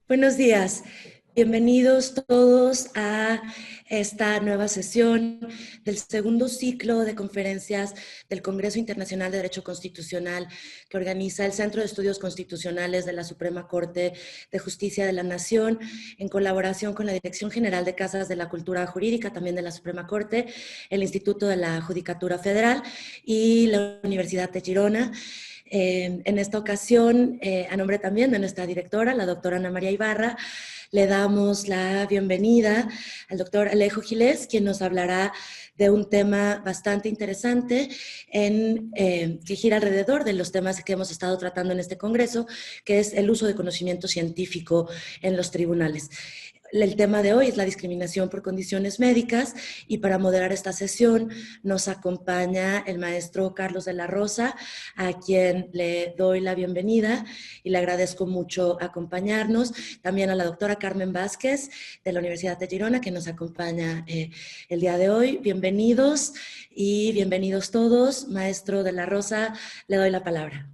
Buenos días. Bienvenidos todos a esta nueva sesión del segundo ciclo de conferencias del Congreso Internacional de Derecho Constitucional que organiza el Centro de Estudios Constitucionales de la Suprema Corte de Justicia de la Nación en colaboración con la Dirección General de Casas de la Cultura Jurídica, también de la Suprema Corte, el Instituto de la Judicatura Federal y la Universidad de Girona. En esta ocasión, a nombre también de nuestra directora, la doctora Ana María Ibarra, le damos la bienvenida al doctor Alejo Gilés, quien nos hablará de un tema bastante interesante que gira alrededor de los temas que hemos estado tratando en este congreso, que es el uso de conocimiento científico en los tribunales. El tema de hoy es la discriminación por condiciones médicas y para moderar esta sesión nos acompaña el maestro Carlos de la Rosa, a quien le doy la bienvenida y le agradezco mucho acompañarnos. También a la doctora Carmen Vázquez de la Universidad de Girona, que nos acompaña el día de hoy. Bienvenidos y bienvenidos todos. Maestro de la Rosa, le doy la palabra.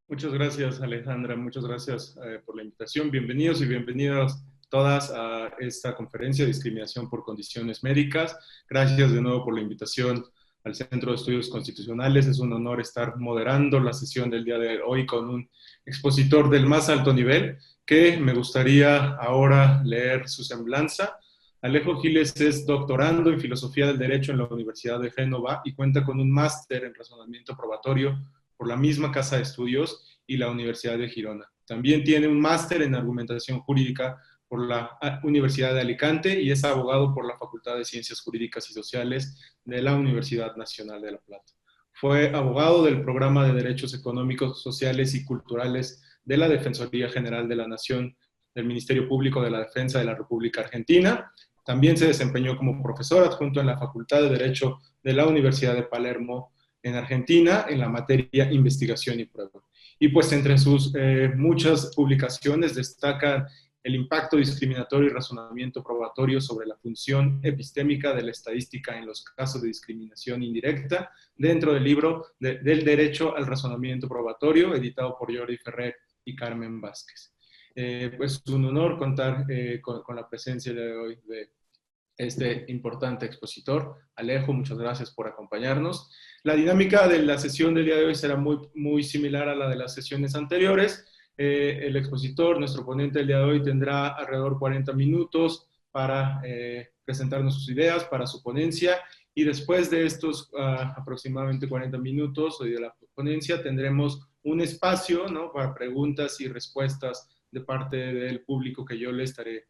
Muchas gracias, Alejandra. Muchas gracias por la invitación. Bienvenidos y bienvenidas todas a esta conferencia de discriminación por condiciones médicas. Gracias de nuevo por la invitación al Centro de Estudios Constitucionales. Es un honor estar moderando la sesión del día de hoy con un expositor del más alto nivel, que me gustaría ahora leer su semblanza. Alejo Giles es doctorando en Filosofía del Derecho en la Universidad de Génova y cuenta con un máster en razonamiento probatorio por la misma Casa de Estudios y la Universidad de Girona. También tiene un máster en argumentación jurídica por la Universidad de Alicante y es abogado por la Facultad de Ciencias Jurídicas y Sociales de la Universidad Nacional de La Plata. Fue abogado del Programa de Derechos Económicos, Sociales y Culturales de la Defensoría General de la Nación del Ministerio Público de la Defensa de la República Argentina. También se desempeñó como profesor adjunto en la Facultad de Derecho de la Universidad de Palermo en Argentina en la materia investigación y prueba. Y pues entre sus muchas publicaciones destacan el impacto discriminatorio y razonamiento probatorio sobre la función epistémica de la estadística en los casos de discriminación indirecta, dentro del libro del derecho al razonamiento probatorio, editado por Jordi Ferrer y Carmen Vázquez. Pues un honor contar con la presencia de hoy de este importante expositor. Alejo, muchas gracias por acompañarnos. La dinámica de la sesión del día de hoy será muy similar a la de las sesiones anteriores. El expositor, nuestro ponente del día de hoy, tendrá alrededor de 40 minutos para presentarnos sus ideas, para su ponencia, y después de estos aproximadamente 40 minutos de la ponencia tendremos un espacio, ¿no?, para preguntas y respuestas de parte del público que yo le estaré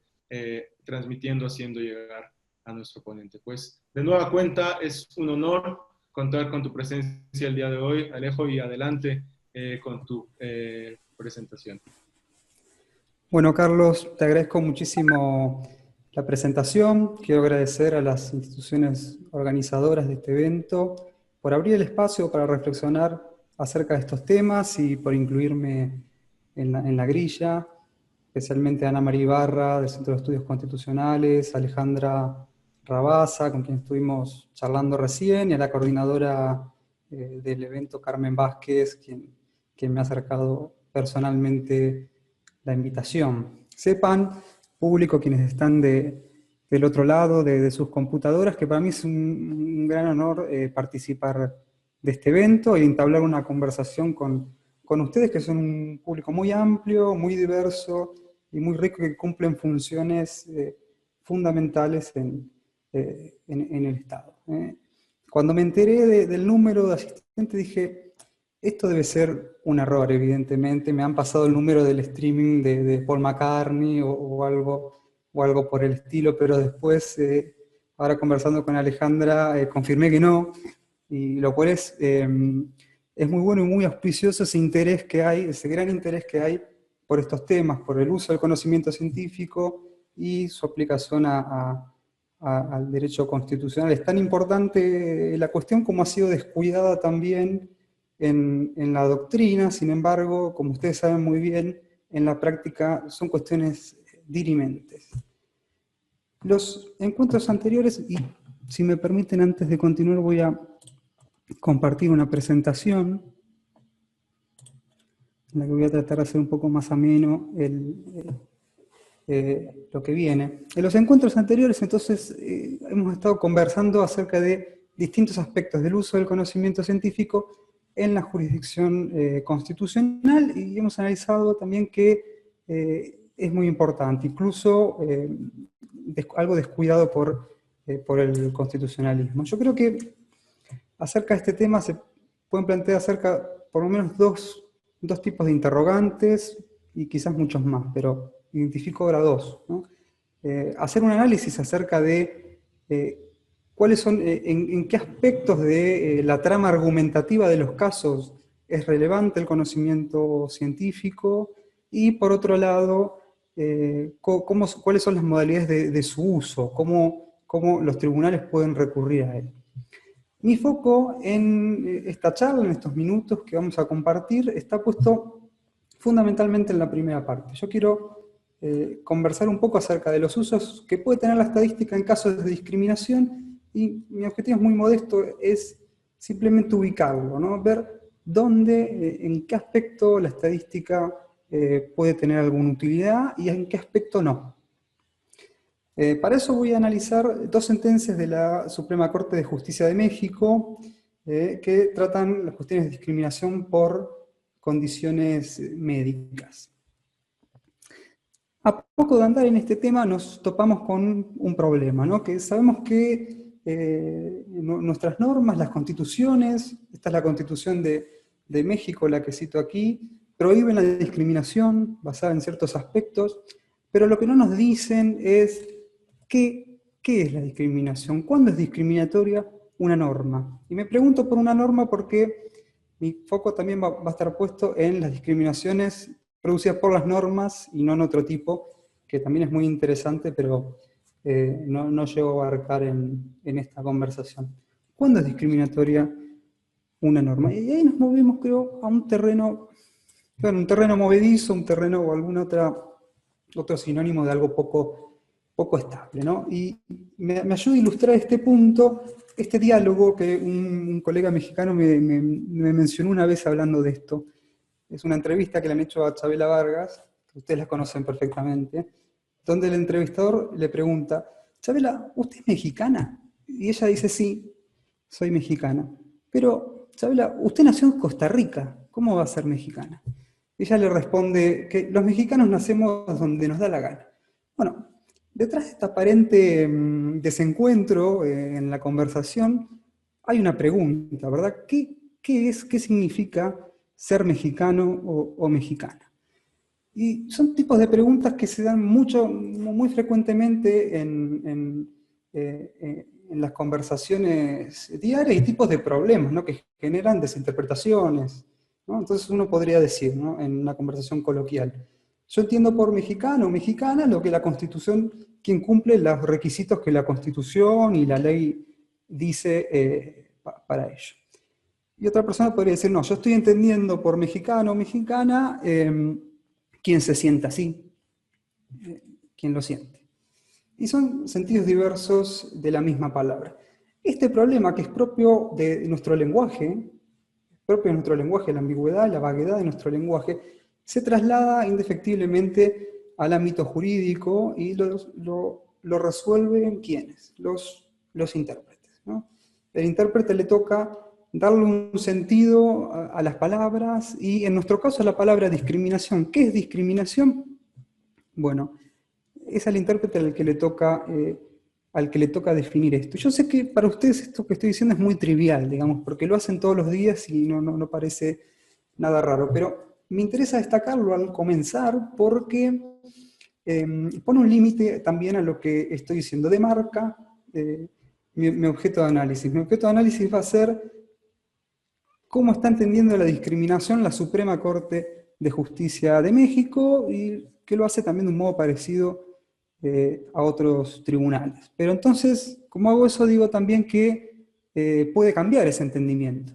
transmitiendo, haciendo llegar a nuestro ponente. Pues de nueva cuenta es un honor contar con tu presencia el día de hoy, Alejo, y adelante con tu presentación. Bueno, Carlos, te agradezco muchísimo la presentación. Quiero agradecer a las instituciones organizadoras de este evento por abrir el espacio para reflexionar acerca de estos temas y por incluirme en la grilla, especialmente a Ana María Ibarra, del Centro de Estudios Constitucionales, a Alejandra Rabasa, con quien estuvimos charlando recién, y a la coordinadora del evento, Carmen Vázquez, quien me ha acercado personalmente la invitación. Sepan, público, quienes están del otro lado de sus computadoras, que para mí es un gran honor participar de este evento y entablar una conversación con ustedes, que son un público muy amplio, muy diverso y muy rico, que cumplen funciones fundamentales en el Estado. Cuando me enteré del número de asistentes dije, esto debe ser un error, evidentemente. Me han pasado el número del streaming de Paul McCartney o algo por el estilo, pero después, ahora conversando con Alejandra, confirmé que no, y lo cual es muy bueno y muy auspicioso ese interés que hay, ese gran interés que hay por estos temas, por el uso del conocimiento científico y su aplicación al derecho constitucional. Es tan importante la cuestión como ha sido descuidada también en la doctrina. Sin embargo, como ustedes saben muy bien, en la práctica son cuestiones dirimentes. Los encuentros anteriores, y si me permiten antes de continuar voy a compartir una presentación. en la que voy a tratar de hacer un poco más ameno lo que viene. En los encuentros anteriores, entonces, hemos estado conversando acerca de distintos aspectos del uso del conocimiento científico en la jurisdicción constitucional, y hemos analizado también que es muy importante, incluso algo descuidado por el constitucionalismo. Yo creo que acerca de este tema se pueden plantear acerca, por lo menos, dos tipos de interrogantes, y quizás muchos más, pero identifico ahora dos, ¿no? Hacer un análisis acerca de cuáles son, en qué aspectos de la trama argumentativa de los casos es relevante el conocimiento científico, y por otro lado, cuáles son las modalidades de su uso, cómo los tribunales pueden recurrir a él. Mi foco en esta charla, en estos minutos que vamos a compartir, está puesto fundamentalmente en la primera parte. Yo quiero conversar un poco acerca de los usos que puede tener la estadística en casos de discriminación, y mi objetivo es muy modesto, es simplemente ubicarlo, ¿no? Ver dónde, en qué aspecto la estadística puede tener alguna utilidad y en qué aspecto no. Para eso voy a analizar dos sentencias de la Suprema Corte de Justicia de México que tratan las cuestiones de discriminación por condiciones médicas. A poco de andar en este tema nos topamos con un problema, ¿no? Que sabemos que nuestras normas, las constituciones, esta es la Constitución de México, la que cito aquí, prohíben la discriminación basada en ciertos aspectos, pero lo que no nos dicen es ¿qué es la discriminación? ¿Cuándo es discriminatoria una norma? Y me pregunto por una norma porque mi foco también va a estar puesto en las discriminaciones producidas por las normas y no en otro tipo, que también es muy interesante, pero no llego a abarcar en esta conversación. ¿Cuándo es discriminatoria una norma? Y ahí nos movimos, creo, a un terreno, bueno, un terreno movedizo, un terreno o algún otro sinónimo de algo poco estable, ¿no? Y me ayuda a ilustrar este punto, este diálogo que un colega mexicano me mencionó una vez hablando de esto. Es una entrevista que le han hecho a Chavela Vargas, que ustedes la conocen perfectamente, donde el entrevistador le pregunta, Chavela, ¿usted es mexicana? Y ella dice, sí, soy mexicana. Pero, Chavela, usted nació en Costa Rica, ¿cómo va a ser mexicana? Y ella le responde que los mexicanos nacemos donde nos da la gana. Bueno, detrás de este aparente desencuentro en la conversación hay una pregunta, ¿verdad? ¿Qué significa ser mexicano o mexicana? Y son tipos de preguntas que se dan muy frecuentemente en las conversaciones diarias, y tipos de problemas, ¿no? Que generan desinterpretaciones, ¿no? Entonces uno podría decir, ¿no? En una conversación coloquial, yo entiendo por mexicano o mexicana lo que la Constitución, quien cumple los requisitos que la Constitución y la ley dice para ello. Y otra persona podría decir, no, yo estoy entendiendo por mexicano o mexicana quien se sienta así, quien lo siente. Y son sentidos diversos de la misma palabra. Este problema, que es propio de nuestro lenguaje, la ambigüedad, la vaguedad de nuestro lenguaje, se traslada indefectiblemente al ámbito jurídico y lo resuelven ¿quiénes? Los intérpretes, ¿no? El intérprete le toca darle un sentido a las palabras, y en nuestro caso la palabra discriminación. ¿Qué es discriminación? Bueno, es al intérprete al que le toca definir esto. Yo sé que para ustedes esto que estoy diciendo es muy trivial, digamos, porque lo hacen todos los días y no parece nada raro, pero me interesa destacarlo al comenzar porque pone un límite también a lo que estoy diciendo, demarca mi objeto de análisis. Mi objeto de análisis va a ser cómo está entendiendo la discriminación la Suprema Corte de Justicia de México, y que lo hace también de un modo parecido a otros tribunales. Pero entonces, como hago eso, digo también que puede cambiar ese entendimiento.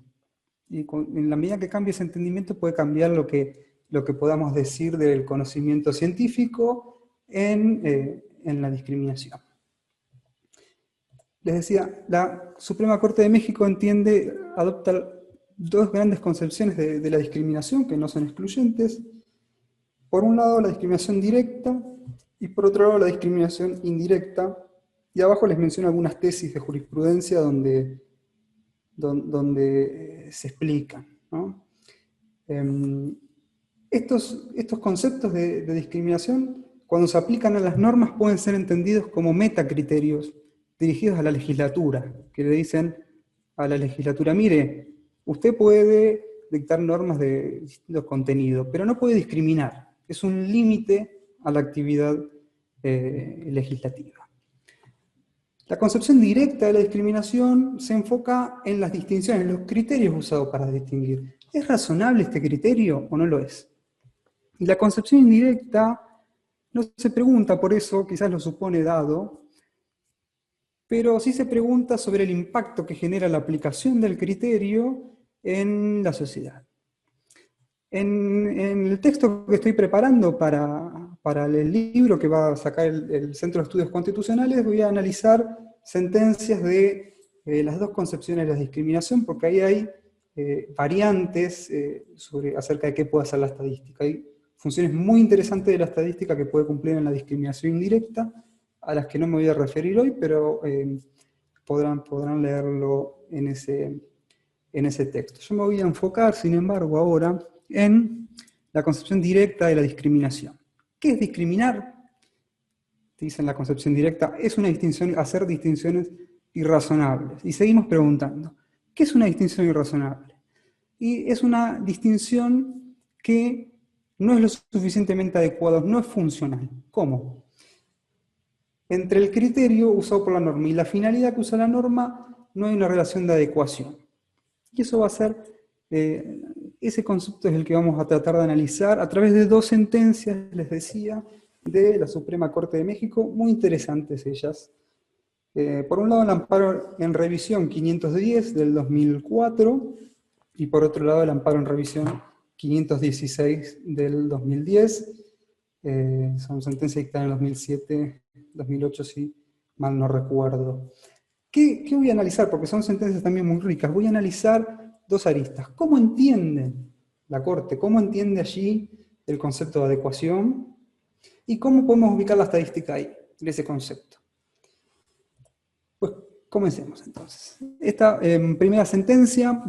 Y en la medida que cambie ese entendimiento puede cambiar lo que podamos decir del conocimiento científico en la discriminación. Les decía, la Suprema Corte de México adopta dos grandes concepciones de la discriminación que no son excluyentes. Por un lado, la discriminación directa, y por otro lado, la discriminación indirecta. Y abajo les menciono algunas tesis de jurisprudencia donde se explican, ¿no? Estos conceptos de discriminación, cuando se aplican a las normas, pueden ser entendidos como metacriterios dirigidos a la legislatura, que le dicen a la legislatura: mire, usted puede dictar normas de distintos contenidos, pero no puede discriminar. Es un límite a la actividad legislativa. La concepción directa de la discriminación se enfoca en las distinciones, en los criterios usados para distinguir. ¿Es razonable este criterio o no lo es? Y la concepción indirecta no se pregunta por eso, quizás lo supone dado, pero sí se pregunta sobre el impacto que genera la aplicación del criterio en la sociedad. En el texto que estoy preparando para el libro que va a sacar el Centro de Estudios Constitucionales, voy a analizar sentencias de las dos concepciones de la discriminación, porque ahí hay variantes acerca de qué puede hacer la estadística. Hay funciones muy interesantes de la estadística que puede cumplir en la discriminación indirecta, a las que no me voy a referir hoy, pero podrán leerlo en ese texto. Yo me voy a enfocar, sin embargo, ahora en la concepción directa de la discriminación. ¿Qué es discriminar? Dice en la concepción directa, es una distinción, hacer distinciones irrazonables. Y seguimos preguntando, ¿qué es una distinción irrazonable? Y es una distinción que no es lo suficientemente adecuada, no es funcional. ¿Cómo? Entre el criterio usado por la norma y la finalidad que usa la norma no hay una relación de adecuación. Y eso va a ser, ese concepto es el que vamos a tratar de analizar a través de dos sentencias, les decía, de la Suprema Corte de México, muy interesantes ellas. Por un lado, el amparo en revisión 510 del 2004, y por otro lado, el amparo en revisión 516 del 2010. Son sentencias dictadas en 2007, 2008, si mal no recuerdo. ¿Qué voy a analizar? Porque son sentencias también muy ricas. Voy a analizar dos aristas. ¿Cómo entiende la Corte? ¿Cómo entiende allí el concepto de adecuación? ¿Y cómo podemos ubicar la estadística ahí, en ese concepto? Pues comencemos entonces. Esta primera sentencia,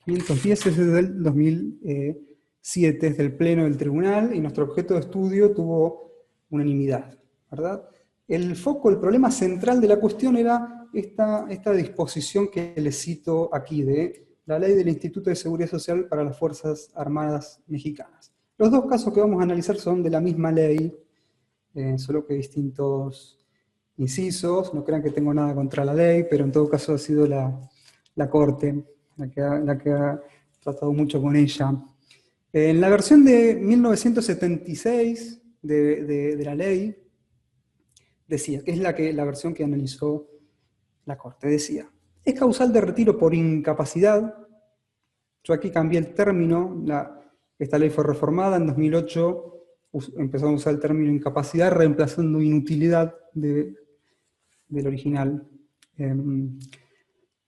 510, es del 2007, es del Pleno del Tribunal, y nuestro objeto de estudio tuvo unanimidad, ¿verdad? El foco, el problema central de la cuestión era esta disposición que les cito aquí, de la ley del Instituto de Seguridad Social para las Fuerzas Armadas Mexicanas. Los dos casos que vamos a analizar son de la misma ley, solo que distintos incisos. No crean que tengo nada contra la ley, pero en todo caso ha sido la Corte la que ha tratado mucho con ella. En la versión de 1976 de la ley, decía, que es la versión que analizó la Corte, decía: es causal de retiro por incapacidad. Yo aquí cambié el término, esta ley fue reformada en 2008, empezó a usar el término incapacidad, reemplazando inutilidad del original.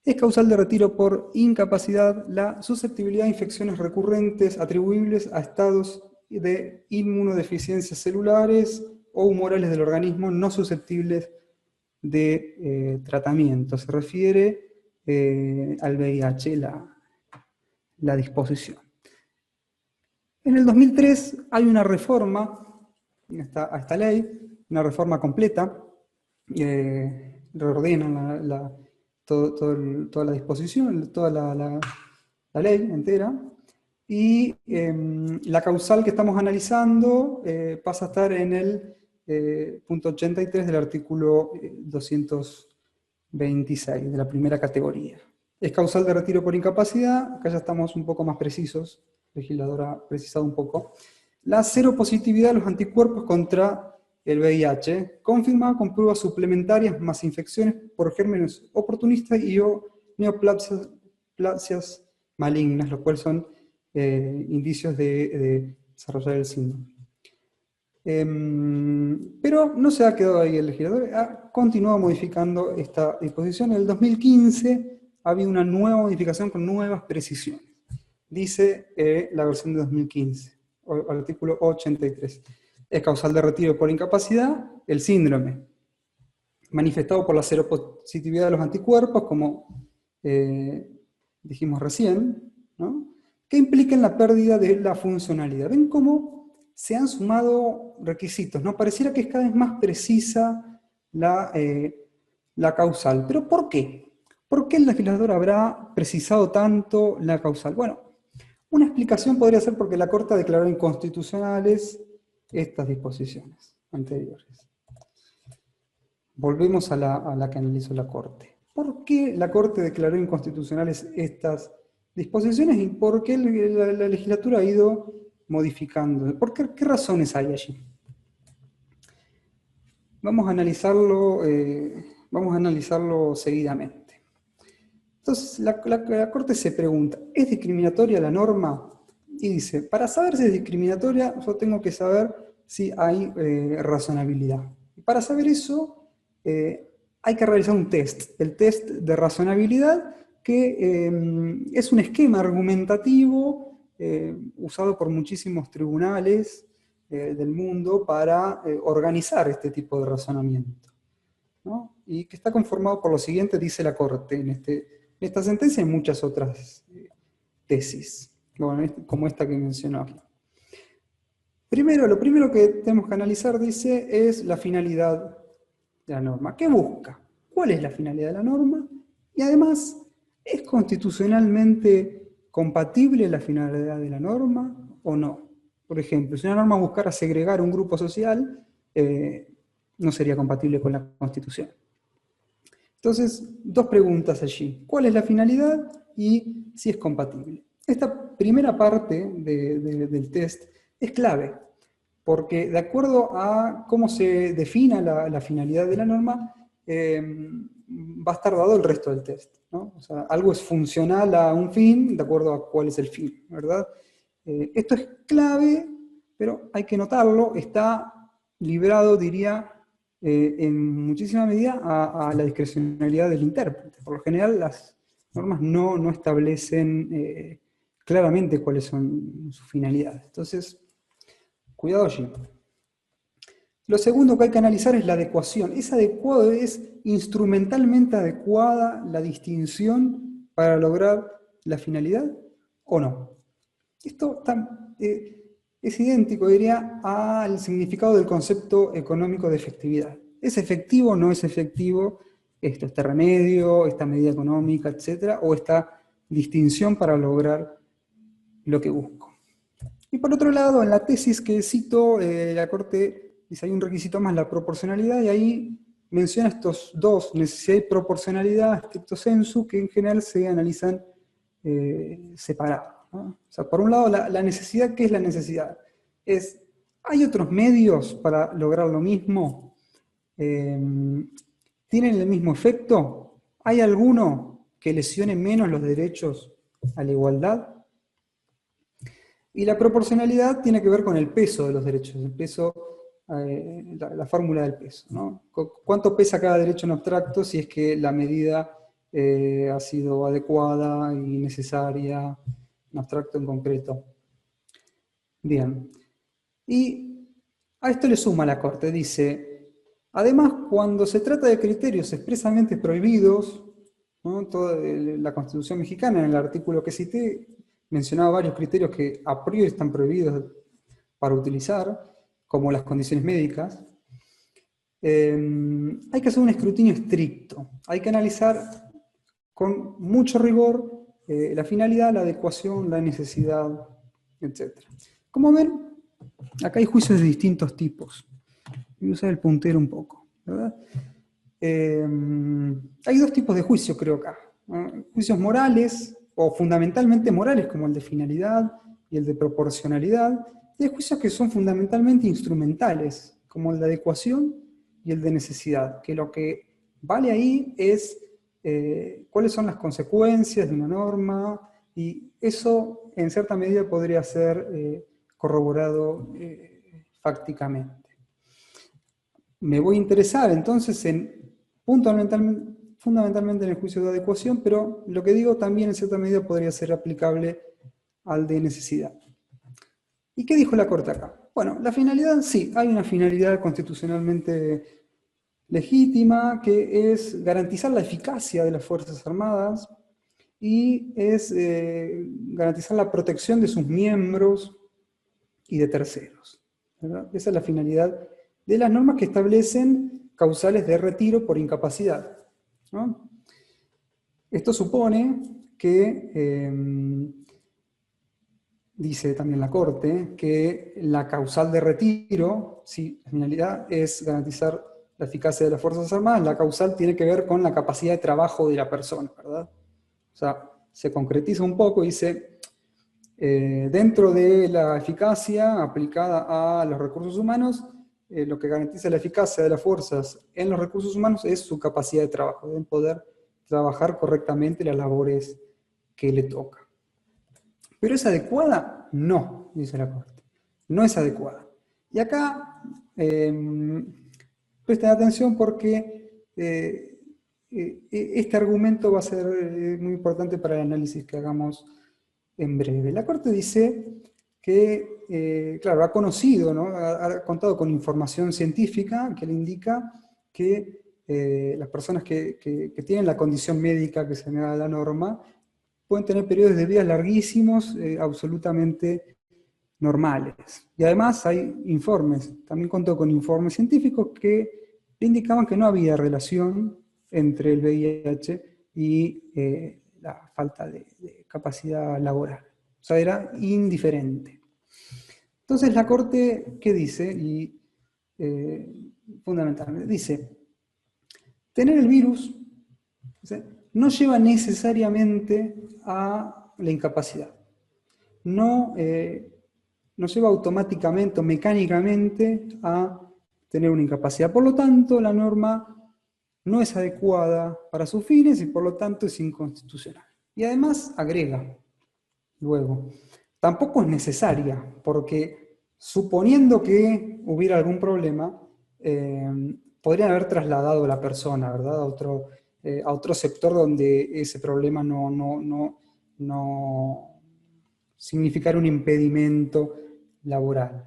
Es causal de retiro por incapacidad la susceptibilidad a infecciones recurrentes atribuibles a estados de inmunodeficiencias celulares o humorales del organismo no susceptibles de tratamiento. Se refiere al VIH, la disposición. En el 2003 hay una reforma a esta ley, una reforma completa, reordenan toda la disposición, toda la ley entera, y la causal que estamos analizando pasa a estar en el punto 83 del artículo 226, de la primera categoría. Es causal de retiro por incapacidad, acá ya estamos un poco más precisos, el legislador ha precisado un poco. La seropositividad de los anticuerpos contra el VIH, confirmada con pruebas suplementarias más infecciones por gérmenes oportunistas y neoplasias malignas, lo cual son indicios de desarrollar el síndrome. Pero no se ha quedado ahí el legislador, ha continuado modificando esta disposición. En el 2015 ha habido una nueva modificación con nuevas precisiones. Dice la versión de 2015, artículo 83. Es causal de retiro por incapacidad el síndrome, manifestado por la seropositividad de los anticuerpos, como dijimos recién, ¿no? Que impliquen la pérdida de la funcionalidad. ¿Ven cómo se han sumado requisitos? ¿No? Pareciera que es cada vez más precisa la causal. ¿Pero por qué? ¿Por qué el legislador habrá precisado tanto la causal? Bueno, una explicación podría ser porque la Corte declaró inconstitucionales estas disposiciones anteriores. Volvemos a la que analizó la Corte. ¿Por qué la Corte declaró inconstitucionales estas disposiciones y por qué la legislatura ha ido modificando? ¿Qué razones hay allí? Vamos a analizarlo seguidamente. Entonces, la Corte se pregunta, ¿es discriminatoria la norma? Y dice, para saber si es discriminatoria, yo tengo que saber si hay razonabilidad. Y para saber eso, hay que realizar un test, el test de razonabilidad, que es un esquema argumentativo usado por muchísimos tribunales del mundo para organizar este tipo de razonamiento, ¿no? Y que está conformado por lo siguiente, dice la Corte en esta sentencia y muchas otras tesis, como esta que mencionó aquí. Lo primero que tenemos que analizar, dice, es la finalidad de la norma. ¿Qué busca? ¿Cuál es la finalidad de la norma? Y además, ¿es constitucionalmente compatible la finalidad de la norma o no? Por ejemplo, si una norma buscara segregar un grupo social, no sería compatible con la Constitución. Entonces, dos preguntas allí. ¿Cuál es la finalidad y si es compatible? Esta primera parte del test es clave, porque de acuerdo a cómo se defina la finalidad de la norma, va a estar dado el resto del test, ¿no? O sea, algo es funcional a un fin de acuerdo a cuál es el fin, ¿verdad? Esto es clave, pero hay que notarlo, está librado, diría, en muchísima medida a la discrecionalidad del intérprete. Por lo general, las normas no establecen claramente cuáles son sus finalidades. Entonces, cuidado allí. Lo segundo que hay que analizar es la adecuación. ¿Es instrumentalmente adecuada la distinción para lograr la finalidad o no? Esto es idéntico, diría, al significado del concepto económico de efectividad. ¿Es efectivo o no es efectivo este remedio, esta medida económica, etcétera, o esta distinción para lograr lo que busco? Y por otro lado, en la tesis que cito, la Corte dice hay un requisito más, la proporcionalidad, y ahí menciona estos dos, necesidad y proporcionalidad, stricto sensu, que en general se analizan separados, ¿no? O sea, por un lado, la necesidad, ¿qué es la necesidad? ¿Hay otros medios para lograr lo mismo? ¿Tienen el mismo efecto? ¿Hay alguno que lesione menos los derechos a la igualdad? Y la proporcionalidad tiene que ver con el peso de los derechos, el peso, la fórmula del peso, ¿no? ¿Cuánto pesa cada derecho en abstracto si es que la medida ha sido adecuada y necesaria, en abstracto en concreto? Bien. Y a esto le suma la Corte, dice, además, cuando se trata de criterios expresamente prohibidos, ¿no? Toda la Constitución mexicana, en el artículo que cité, mencionaba varios criterios que a priori están prohibidos para utilizar, como las condiciones médicas. Hay que hacer un escrutinio estricto. Hay que analizar con mucho rigor la finalidad, la adecuación, la necesidad, etc. Como ven, acá hay juicios de distintos tipos. Voy a usar el puntero un poco, ¿verdad? Hay dos tipos de juicio, creo acá. Juicios morales, o fundamentalmente morales, como el de finalidad y el de proporcionalidad, y hay juicios que son fundamentalmente instrumentales, como el de adecuación y el de necesidad, que lo que vale ahí es cuáles son las consecuencias de una norma, y eso en cierta medida podría ser corroborado fácticamente. Me voy a interesar entonces en fundamentalmente en el juicio de adecuación, pero lo que digo también en cierta medida podría ser aplicable al de necesidad. ¿Y qué dijo la Corte acá? Bueno, la finalidad, sí, hay una finalidad constitucionalmente legítima, que es garantizar la eficacia de las Fuerzas Armadas y es garantizar la protección de sus miembros y de terceros, ¿verdad? Esa es la finalidad de las normas que establecen causales de retiro por incapacidad, ¿no? Esto supone que, dice también la Corte, que la causal de retiro, si la finalidad es garantizar la eficacia de las Fuerzas Armadas, la causal tiene que ver con la capacidad de trabajo de la persona, ¿verdad? O sea, se concretiza un poco y dice, dentro de la eficacia aplicada a los recursos humanos, lo que garantiza la eficacia de las fuerzas en los recursos humanos es su capacidad de trabajo, deben poder trabajar correctamente las labores que le toca. ¿Pero es adecuada? No, dice la Corte. No es adecuada. Y acá presten atención porque este argumento va a ser muy importante para el análisis que hagamos en breve. La Corte dice que, claro, ha conocido, ¿no? Ha contado con información científica que le indica que las personas que tienen la condición médica que se da la norma pueden tener periodos de vida larguísimos, absolutamente normales. Y además hay informes, también contó con informes científicos que le indicaban que no había relación entre el VIH y la falta de capacidad laboral. O sea, era indiferente. Entonces la Corte, ¿qué dice? Y fundamentalmente, dice, tener el virus, ¿sí?, no lleva necesariamente a la incapacidad. No lleva automáticamente o mecánicamente a tener una incapacidad. Por lo tanto, la norma no es adecuada para sus fines y por lo tanto es inconstitucional. Y además agrega, luego, tampoco es necesaria, porque suponiendo que hubiera algún problema, podrían haber trasladado a la persona, ¿verdad?, a otro sector donde ese problema no significara un impedimento laboral.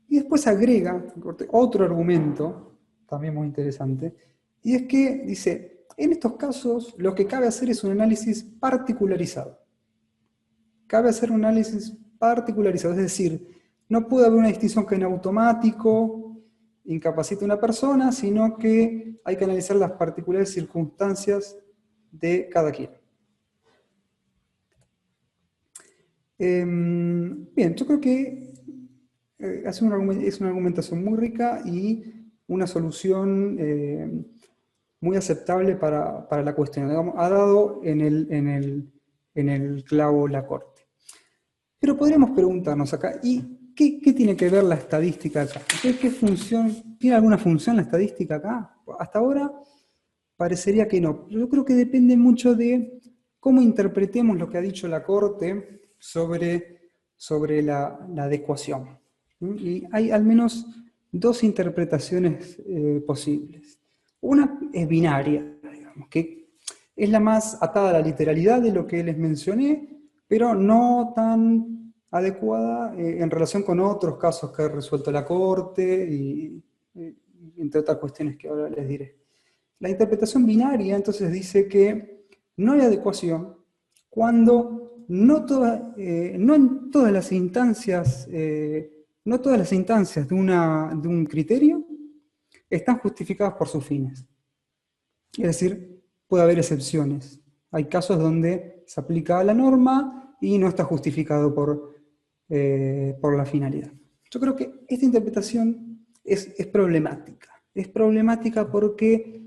Y después agrega otro argumento, también muy interesante, y es que dice, en estos casos lo que cabe hacer es un análisis particularizado. Cabe hacer un análisis particularizado, es decir, no puede haber una distinción que en automático incapacite a una persona, sino que hay que analizar las particulares circunstancias de cada quien. Bien, yo creo que es una argumentación muy rica y una solución muy aceptable para la cuestión. Digamos, ha dado en el clavo la Corte. Pero podríamos preguntarnos acá, ¿y qué tiene que ver la estadística acá? ¿Qué función, tiene alguna función la estadística acá? Hasta ahora parecería que no. Yo creo que depende mucho de cómo interpretemos lo que ha dicho la Corte sobre la adecuación. Y hay al menos dos interpretaciones posibles. Una es binaria, digamos, que es la más atada a la literalidad de lo que les mencioné, pero no tan adecuada en relación con otros casos que ha resuelto la Corte y entre otras cuestiones que ahora les diré. La interpretación binaria entonces dice que no hay adecuación cuando no en todas las instancias, no todas las instancias de un criterio están justificadas por sus fines. Es decir, puede haber excepciones. Hay casos donde se aplica la norma y no está justificado por la finalidad. Yo creo que esta interpretación es problemática. Es problemática porque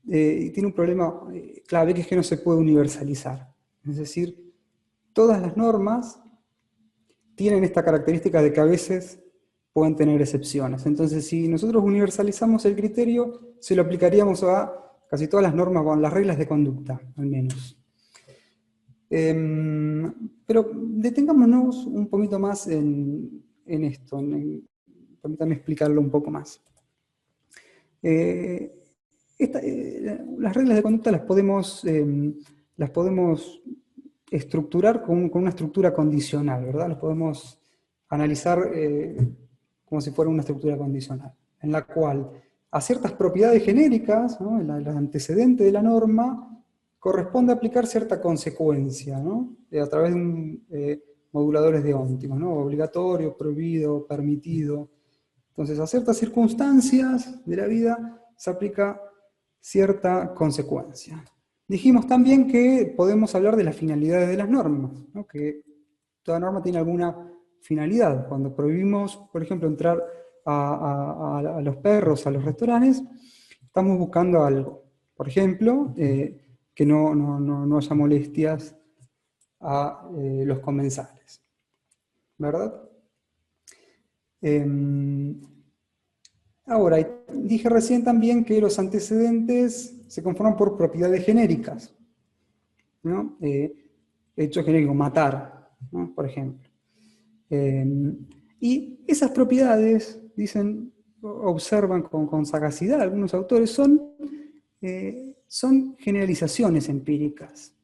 tiene un problema clave, que es que no se puede universalizar. Es decir, todas las normas tienen esta característica de que a veces pueden tener excepciones. Entonces, si nosotros universalizamos el criterio, se lo aplicaríamos a casi todas las normas, con las reglas de conducta, al menos. Pero detengámonos un poquito más en esto, permítanme explicarlo un poco más. las reglas de conducta las podemos estructurar con una estructura condicional, ¿verdad? Las podemos analizar como si fuera una estructura condicional, en la cual a ciertas propiedades genéricas, ¿no? El antecedente de la norma, corresponde aplicar cierta consecuencia, ¿no? A través de moduladores de óntimos, ¿no? Obligatorio, prohibido, permitido. Entonces, a ciertas circunstancias de la vida se aplica cierta consecuencia. Dijimos también que podemos hablar de las finalidades de las normas, ¿no? Que toda norma tiene alguna finalidad. Cuando prohibimos, por ejemplo, entrar a los perros a los restaurantes, estamos buscando algo. Por ejemplo, que no haya molestias a los comensales, ¿verdad? Ahora, dije recién también que los antecedentes se conforman por propiedades genéricas, ¿no? Hecho genérico, matar, ¿no? Por ejemplo. Y esas propiedades, observan con sagacidad algunos autores, son generalizaciones empíricas.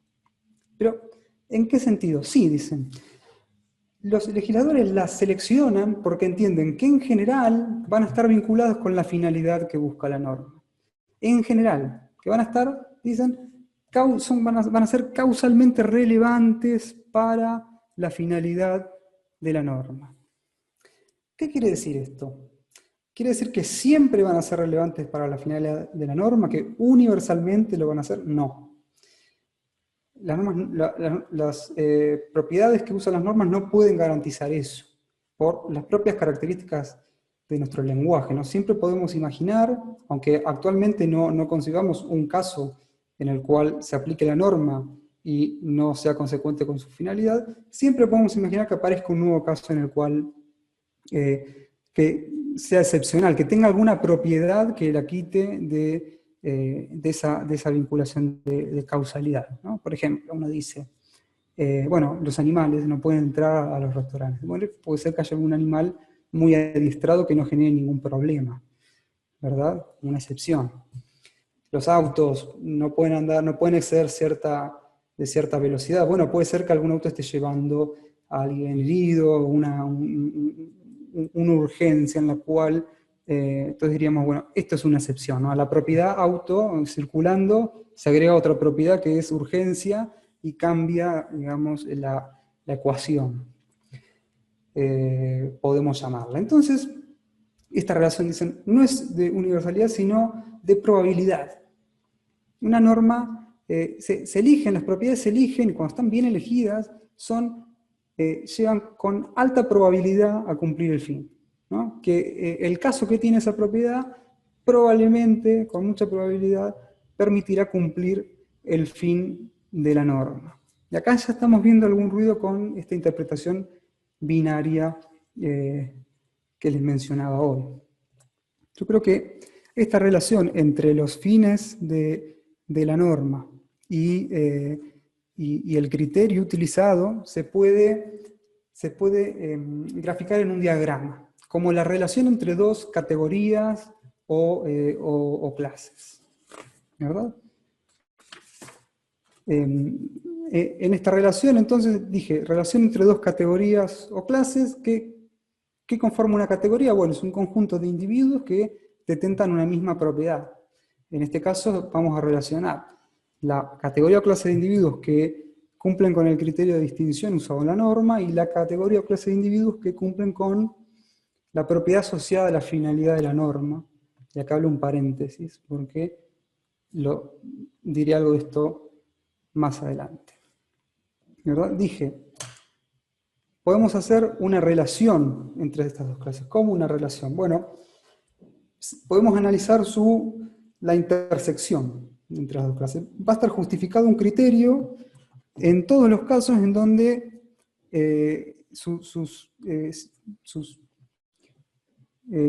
Pero, ¿en qué sentido? Sí, dicen. Los legisladores las seleccionan porque entienden que en general van a estar vinculadas con la finalidad que busca la norma. En general, que van a estar, dicen, van a ser causalmente relevantes para la finalidad de la norma. ¿Qué quiere decir esto? ¿Quiere decir que siempre van a ser relevantes para la finalidad de la norma, que universalmente lo van a hacer? No. Las propiedades que usan las normas no pueden garantizar eso, por las propias características de nuestro lenguaje, ¿no? Siempre podemos imaginar, aunque actualmente no concibamos un caso en el cual se aplique la norma y no sea consecuente con su finalidad, siempre podemos imaginar que aparezca un nuevo caso en el cual que sea excepcional, que tenga alguna propiedad que la quite de esa vinculación de causalidad, ¿no? Por ejemplo, uno dice, bueno, los animales no pueden entrar a los restaurantes. Bueno, puede ser que haya algún animal muy adiestrado que no genere ningún problema, ¿verdad? Una excepción. Los autos no pueden andar, no pueden exceder de cierta velocidad. Bueno, puede ser que algún auto esté llevando a alguien herido, una urgencia en la cual, entonces diríamos, bueno, esto es una excepción, ¿no? A la propiedad auto circulando se agrega otra propiedad que es urgencia y cambia, digamos, la ecuación. Podemos llamarla. Entonces, esta relación, dicen, no es de universalidad, sino de probabilidad. Una norma, se eligen, las propiedades se eligen, y cuando están bien elegidas, llevan con alta probabilidad a cumplir el fin, ¿no? Que el caso que tiene esa propiedad, probablemente, con mucha probabilidad, permitirá cumplir el fin de la norma. Y acá ya estamos viendo algún ruido con esta interpretación binaria que les mencionaba hoy. Yo creo que esta relación entre los fines de la norma y el criterio utilizado se puede graficar en un diagrama, como la relación entre dos categorías o clases, ¿verdad? En esta relación, entonces, dije, relación entre dos categorías o clases, ¿qué conforma una categoría? Bueno, es un conjunto de individuos que detentan una misma propiedad. En este caso vamos a relacionar la categoría o clase de individuos que cumplen con el criterio de distinción usado en la norma y la categoría o clase de individuos que cumplen con la propiedad asociada a la finalidad de la norma. Y acá hablo un paréntesis, porque diré algo de esto más adelante. ¿Verdad? Dije, podemos hacer una relación entre estas dos clases. ¿Cómo una relación? Bueno, podemos analizar la intersección entre las dos clases. Va a estar justificado un criterio en todos los casos en donde sus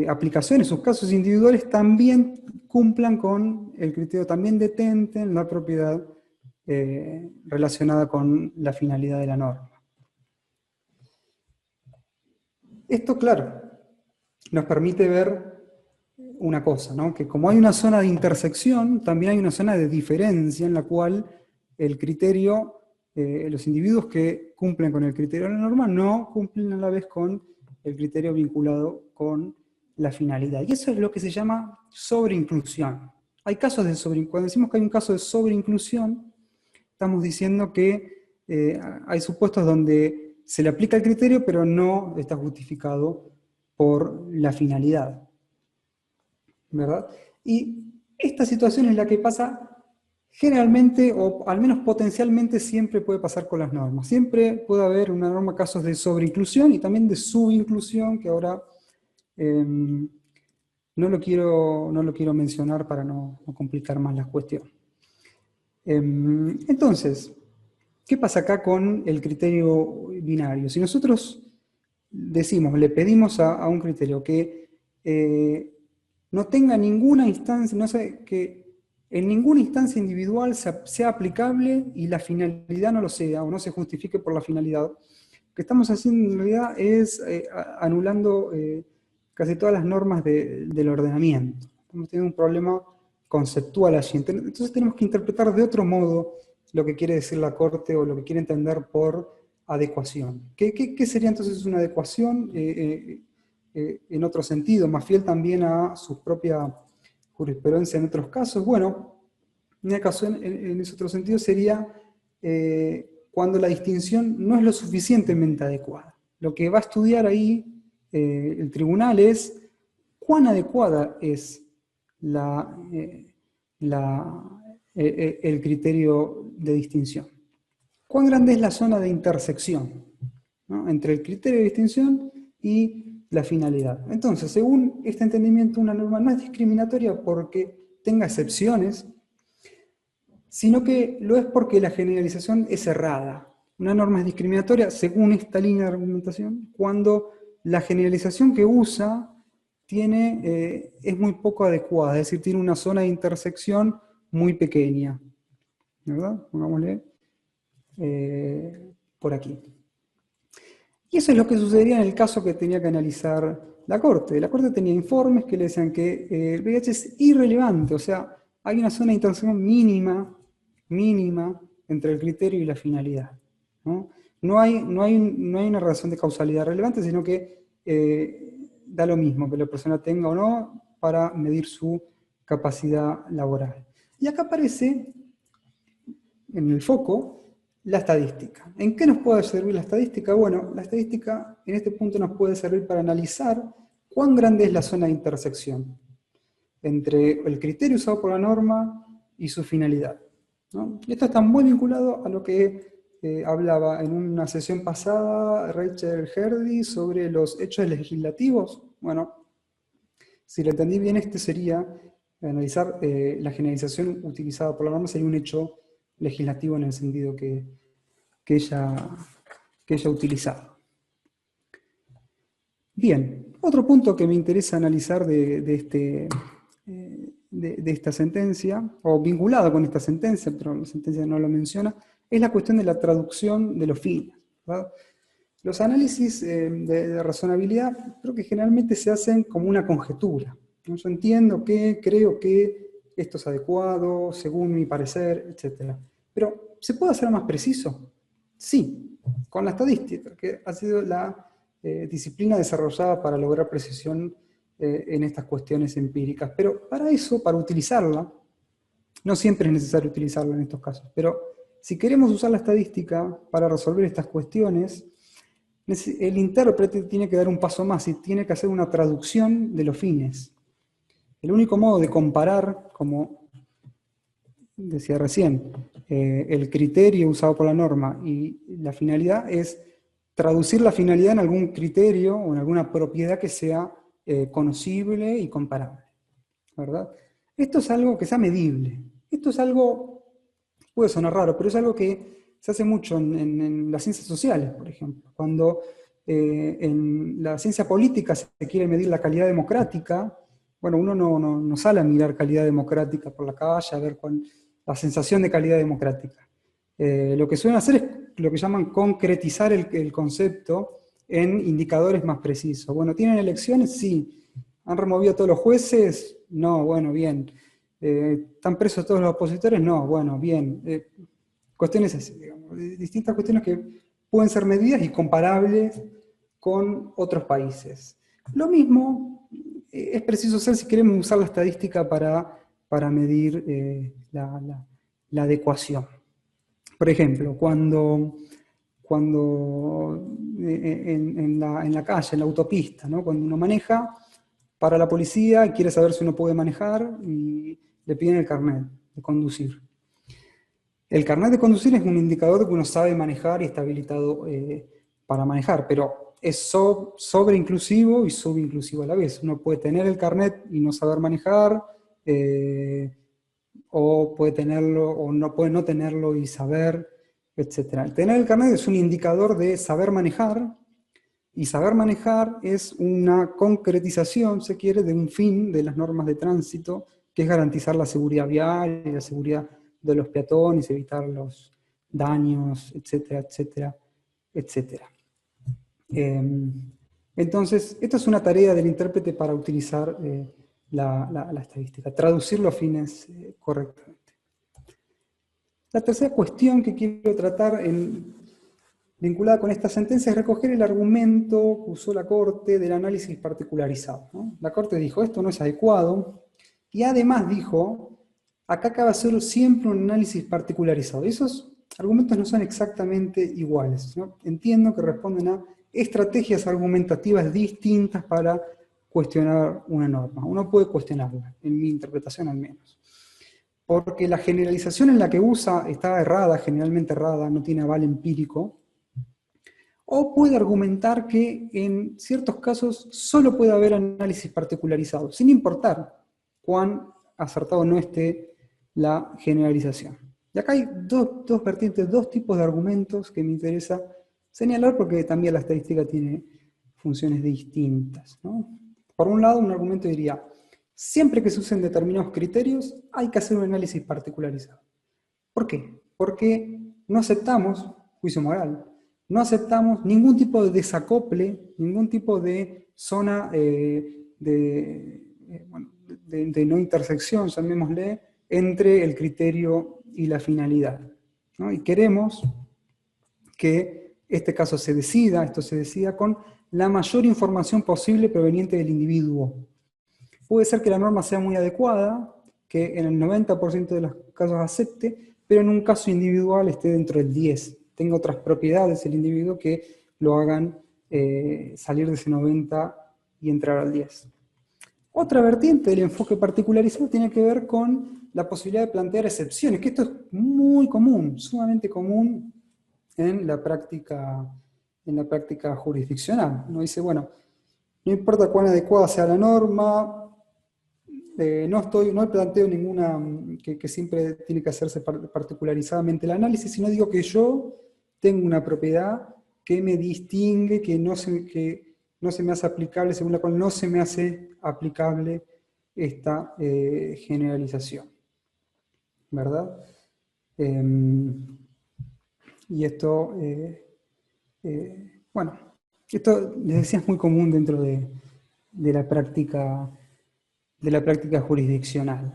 aplicaciones, sus casos individuales también cumplan con el criterio, también detenten la propiedad relacionada con la finalidad de la norma. Esto, claro, nos permite ver una cosa, ¿no? Que como hay una zona de intersección, también hay una zona de diferencia en la cual el criterio, los individuos que cumplen con el criterio de la norma no cumplen a la vez con el criterio vinculado con la finalidad. Y eso es lo que se llama sobreinclusión. Hay casos de cuando decimos que hay un caso de sobreinclusión, estamos diciendo que hay supuestos donde se le aplica el criterio, pero no está justificado por la finalidad, ¿verdad? Y esta situación es la que pasa generalmente, o al menos potencialmente, siempre puede pasar con las normas. Siempre puede haber una norma casos de sobreinclusión y también de subinclusión, que ahora no lo quiero mencionar para no complicar más la cuestión. Entonces, ¿qué pasa acá con el criterio binario? Si nosotros decimos, le pedimos a un criterio que no tenga ninguna instancia, que en ninguna instancia individual sea aplicable y la finalidad no lo sea, o no se justifique por la finalidad, lo que estamos haciendo en realidad es anulando casi todas las normas del ordenamiento. Estamos teniendo un problema conceptual allí. Entonces tenemos que interpretar de otro modo lo que quiere decir la Corte o lo que quiere entender por adecuación. ¿Qué sería entonces una adecuación en otro sentido, más fiel también a su propia jurisprudencia en otros casos? Bueno, una adecuación en ese otro sentido sería cuando la distinción no es lo suficientemente adecuada. Lo que va a estudiar ahí el tribunal es cuán adecuada es el criterio de distinción. ¿Cuán grande es la zona de intersección, ¿no?, entre el criterio de distinción y la finalidad? Entonces, según este entendimiento, una norma no es discriminatoria porque tenga excepciones, sino que lo es porque la generalización es errada. Una norma es discriminatoria, según esta línea de argumentación, cuando la generalización que usa es muy poco adecuada, es decir, tiene una zona de intersección muy pequeña, ¿verdad? Pongámosle por aquí. Y eso es lo que sucedería en el caso que tenía que analizar la Corte. La Corte tenía informes que le decían que el VIH es irrelevante, o sea, hay una zona de intersección mínima entre el criterio y la finalidad, ¿no? No hay una relación de causalidad relevante, sino que da lo mismo que la persona tenga o no para medir su capacidad laboral. Y acá aparece en el foco la estadística. ¿En qué nos puede servir la estadística? Bueno, la estadística en este punto nos puede servir para analizar cuán grande es la zona de intersección entre el criterio usado por la norma y su finalidad, ¿no? Y esto está muy vinculado a lo que hablaba en una sesión pasada Rachel Herdy sobre los hechos legislativos. Bueno, si lo entendí bien, este sería analizar la generalización utilizada por la norma, sería un hecho legislativo en el sentido que ella ha utilizado. Bien, otro punto que me interesa analizar de esta sentencia, o vinculado con esta sentencia, pero la sentencia no lo menciona, es la cuestión de la traducción de los fines, ¿verdad? Los análisis de razonabilidad creo que generalmente se hacen como una conjetura, ¿no? Yo entiendo que, creo que esto es adecuado, según mi parecer, etc. Pero, ¿se puede hacer más preciso? Sí, con la estadística, que ha sido la disciplina desarrollada para lograr precisión en estas cuestiones empíricas. Pero para eso, para utilizarla, no siempre es necesario utilizarla en estos casos, pero si queremos usar la estadística para resolver estas cuestiones, el intérprete tiene que dar un paso más y tiene que hacer una traducción de los fines. El único modo de comparar, como decía recién, el criterio usado por la norma y la finalidad es traducir la finalidad en algún criterio o en alguna propiedad que sea conocible y comparable, ¿verdad? Esto es algo que sea medible. Esto es algo, puede sonar raro, pero es algo que se hace mucho en las ciencias sociales, por ejemplo. Cuando en la ciencia política se quiere medir la calidad democrática, bueno, uno no sale a mirar calidad democrática por la calle, a ver la sensación de calidad democrática. Lo que suelen hacer es lo que llaman concretizar el concepto en indicadores más precisos. Bueno, ¿tienen elecciones? Sí. ¿Han removido a todos los jueces? No, bueno, bien. ¿Están presos todos los opositores? No, bueno, bien. Cuestiones así, digamos, distintas cuestiones que pueden ser medidas y comparables con otros países. Lo mismo es preciso hacer si queremos usar la estadística para medir la adecuación. Por ejemplo, cuando en la calle, en la autopista, ¿no? Cuando uno maneja, para la policía quiere saber si uno puede manejar y le piden el carnet de conducir. El carnet de conducir es un indicador de que uno sabe manejar y está habilitado para manejar, pero es sobreinclusivo y subinclusivo a la vez. Uno puede tener el carnet y no saber manejar, o puede tenerlo, o no puede no tenerlo y saber, etc. Tener el carnet es un indicador de saber manejar, y saber manejar es una concretización, se quiere, de un fin de las normas de tránsito, que es garantizar la seguridad vial y la seguridad de los peatones, evitar los daños, etcétera, etcétera, etcétera. Entonces, esta es una tarea del intérprete para utilizar la estadística, traducir los fines correctamente. La tercera cuestión que quiero tratar vinculada con esta sentencia es recoger el argumento que usó la Corte del análisis particularizado, ¿no? La Corte dijo, esto no es adecuado, y además dijo, acá cabe hacer siempre un análisis particularizado. Esos argumentos no son exactamente iguales, ¿no? Entiendo que responden a estrategias argumentativas distintas para cuestionar una norma. Uno puede cuestionarla, en mi interpretación al menos. Porque la generalización en la que usa está errada, generalmente errada, no tiene aval empírico. O puede argumentar que en ciertos casos solo puede haber análisis particularizado, sin importar cuán acertado no esté la generalización. Y acá hay dos vertientes, dos tipos de argumentos que me interesa señalar porque también la estadística tiene funciones distintas, ¿no? Por un lado, un argumento diría, siempre que se usen determinados criterios hay que hacer un análisis particularizado. ¿Por qué? Porque no aceptamos juicio moral, no aceptamos ningún tipo de desacople, ningún tipo de zona de no intersección, llamémosle, entre el criterio y la finalidad, ¿no? Y queremos que esto se decida con la mayor información posible proveniente del individuo. Puede ser que la norma sea muy adecuada, que en el 90% de los casos acepte, pero en un caso individual esté dentro del 10%. Tenga otras propiedades el individuo que lo hagan salir de ese 90% y entrar al 10%. Otra vertiente del enfoque particularizado tiene que ver con la posibilidad de plantear excepciones, que esto es muy común, sumamente común en la práctica jurisdiccional. Uno dice, bueno, no importa cuán adecuada sea la norma, no planteo ninguna que siempre tiene que hacerse particularizadamente el análisis, sino digo que yo tengo una propiedad que me distingue, que no se me hace aplicable, según la cual no se me hace aplicable esta generalización. ¿Verdad? Y esto, bueno, esto les decía es muy común dentro de la práctica jurisdiccional.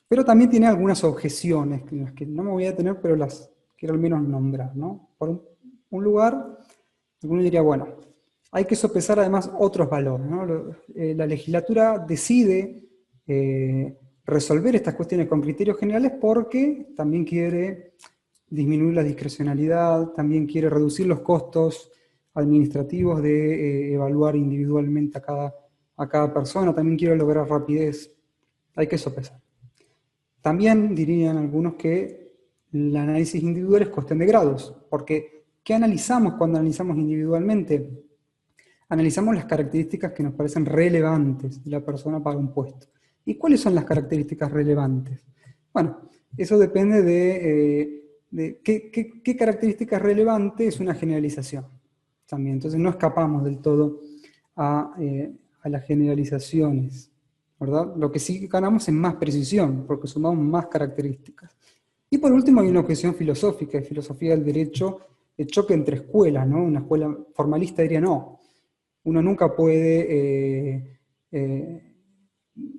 Pero también tiene algunas objeciones, en las que no me voy a detener, pero las quiero al menos nombrar, ¿no? Por un lugar, alguno diría, bueno, hay que sopesar además otros valores, ¿no? La legislatura decide resolver estas cuestiones con criterios generales porque también quiere disminuir la discrecionalidad, también quiere reducir los costos administrativos de evaluar individualmente a cada persona, también quiere lograr rapidez. Hay que sopesar. También dirían algunos que el análisis individual es cuestión de grados, porque ¿qué analizamos cuando analizamos individualmente? Analizamos las características que nos parecen relevantes de la persona para un puesto. ¿Y cuáles son las características relevantes? Bueno, eso depende de qué característica relevante es una generalización. También. Entonces no escapamos del todo a las generalizaciones, ¿verdad? Lo que sí ganamos es más precisión, porque sumamos más características. Y por último hay una objeción filosófica, de filosofía del derecho, el choque entre escuelas, ¿no? Una escuela formalista diría no. Uno nunca puede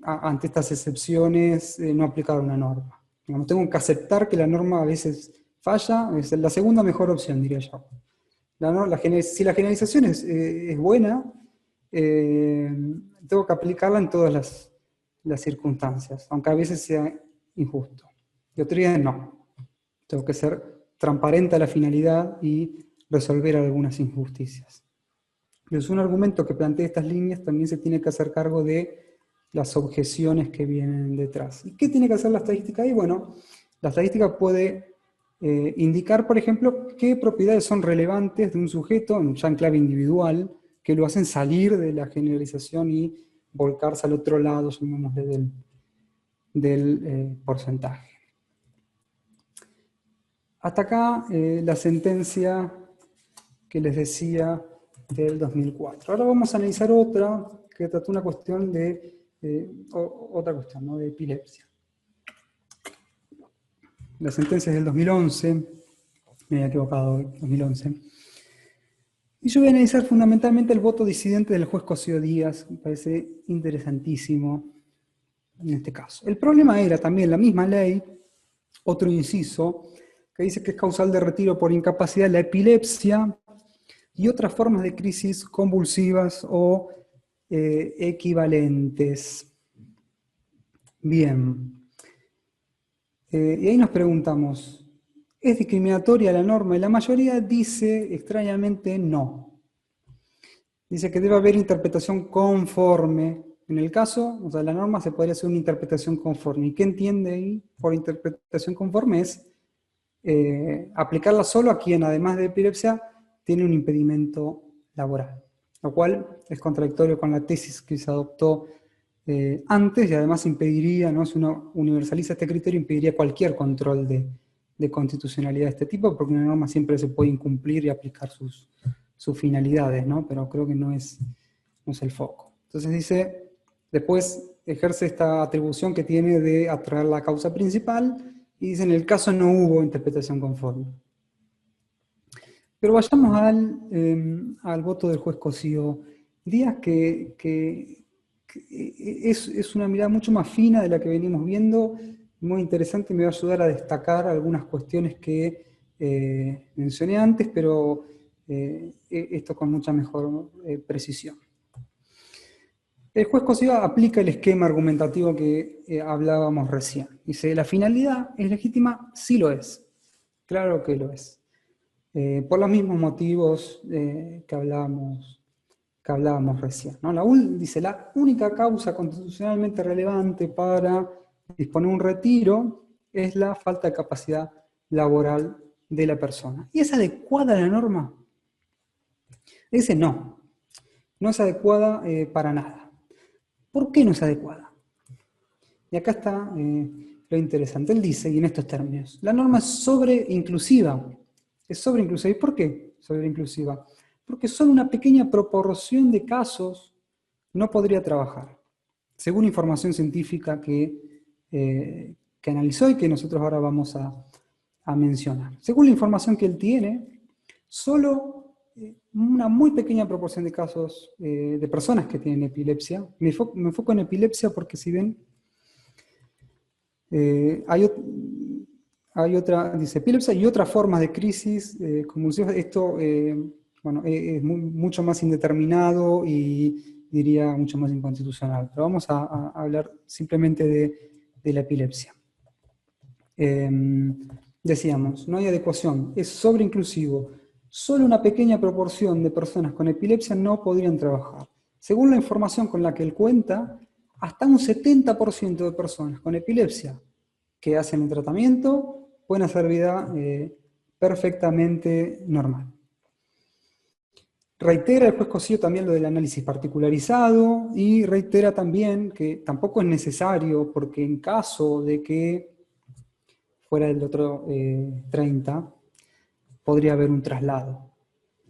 ante estas excepciones, no aplicar una norma. Digamos, tengo que aceptar que la norma a veces falla, es la segunda mejor opción, diría yo. Si la generalización es buena, tengo que aplicarla en todas las circunstancias, aunque a veces sea injusto. Y otro día no. Tengo que ser transparente a la finalidad y resolver algunas injusticias. Pero un argumento que plantea estas líneas también se tiene que hacer cargo de las objeciones que vienen detrás. ¿Y qué tiene que hacer la estadística ahí? Bueno, la estadística puede indicar, por ejemplo, qué propiedades son relevantes de un sujeto, ya en clave individual, que lo hacen salir de la generalización y volcarse al otro lado, llamémosle, del porcentaje. Hasta acá la sentencia que les decía del 2004. Ahora vamos a analizar otra que trata una cuestión de ¿no? de epilepsia. La sentencia es del 2011, me había equivocado, 2011. Y yo voy a analizar fundamentalmente el voto disidente del juez Cosío Díaz, me parece interesantísimo en este caso. El problema era también la misma ley, otro inciso, que dice que es causal de retiro por incapacidad la epilepsia y otras formas de crisis convulsivas o equivalentes. Bien. Y ahí nos preguntamos, ¿es discriminatoria la norma? Y la mayoría dice extrañamente no. Dice que debe haber interpretación conforme. En el caso, o sea, la norma se podría hacer una interpretación conforme. ¿Y qué entiende ahí por interpretación conforme? Es aplicarla solo a quien, además de epilepsia, tiene un impedimento laboral. Lo cual es contradictorio con la tesis que se adoptó antes y además impediría, ¿no? Si uno universaliza este criterio, impediría cualquier control de constitucionalidad de este tipo, porque una norma siempre se puede incumplir y aplicar sus finalidades, ¿no? Pero creo que no es el foco. Entonces dice, después ejerce esta atribución que tiene de atraer la causa principal, y dice, en el caso no hubo interpretación conforme. Pero vayamos al voto del juez Cosío Díaz, que es una mirada mucho más fina de la que venimos viendo, muy interesante, y me va a ayudar a destacar algunas cuestiones que mencioné antes, pero esto con mucha mejor precisión. El juez Cosío aplica el esquema argumentativo que hablábamos recién. Dice, ¿la finalidad es legítima? Sí lo es. Claro que lo es. Por los mismos motivos que hablábamos recién, ¿no? Dice, la única causa constitucionalmente relevante para disponer un retiro es la falta de capacidad laboral de la persona. ¿Y es adecuada la norma? Dice, no es adecuada para nada. ¿Por qué no es adecuada? Y acá está lo interesante. Él dice, y en estos términos, la norma es sobreinclusiva. Es sobreinclusiva. ¿Y por qué sobreinclusiva? Porque solo una pequeña proporción de casos no podría trabajar, según información científica que analizó y que nosotros ahora vamos a mencionar. Según la información que él tiene, solo una muy pequeña proporción de casos de personas que tienen epilepsia, me enfoco en epilepsia porque si ven, hay otra, dice epilepsia y otras formas de crisis convulsivas. Esto es mucho más indeterminado y diría mucho más inconstitucional. Pero vamos a hablar simplemente de la epilepsia. Decíamos, no hay adecuación, es sobreinclusivo. Solo una pequeña proporción de personas con epilepsia no podrían trabajar. Según la información con la que él cuenta, hasta un 70% de personas con epilepsia que hacen el tratamiento pueden hacer vida perfectamente normal. Reitera el juez Cosío también lo del análisis particularizado y reitera también que tampoco es necesario porque en caso de que fuera el otro 30, podría haber un traslado.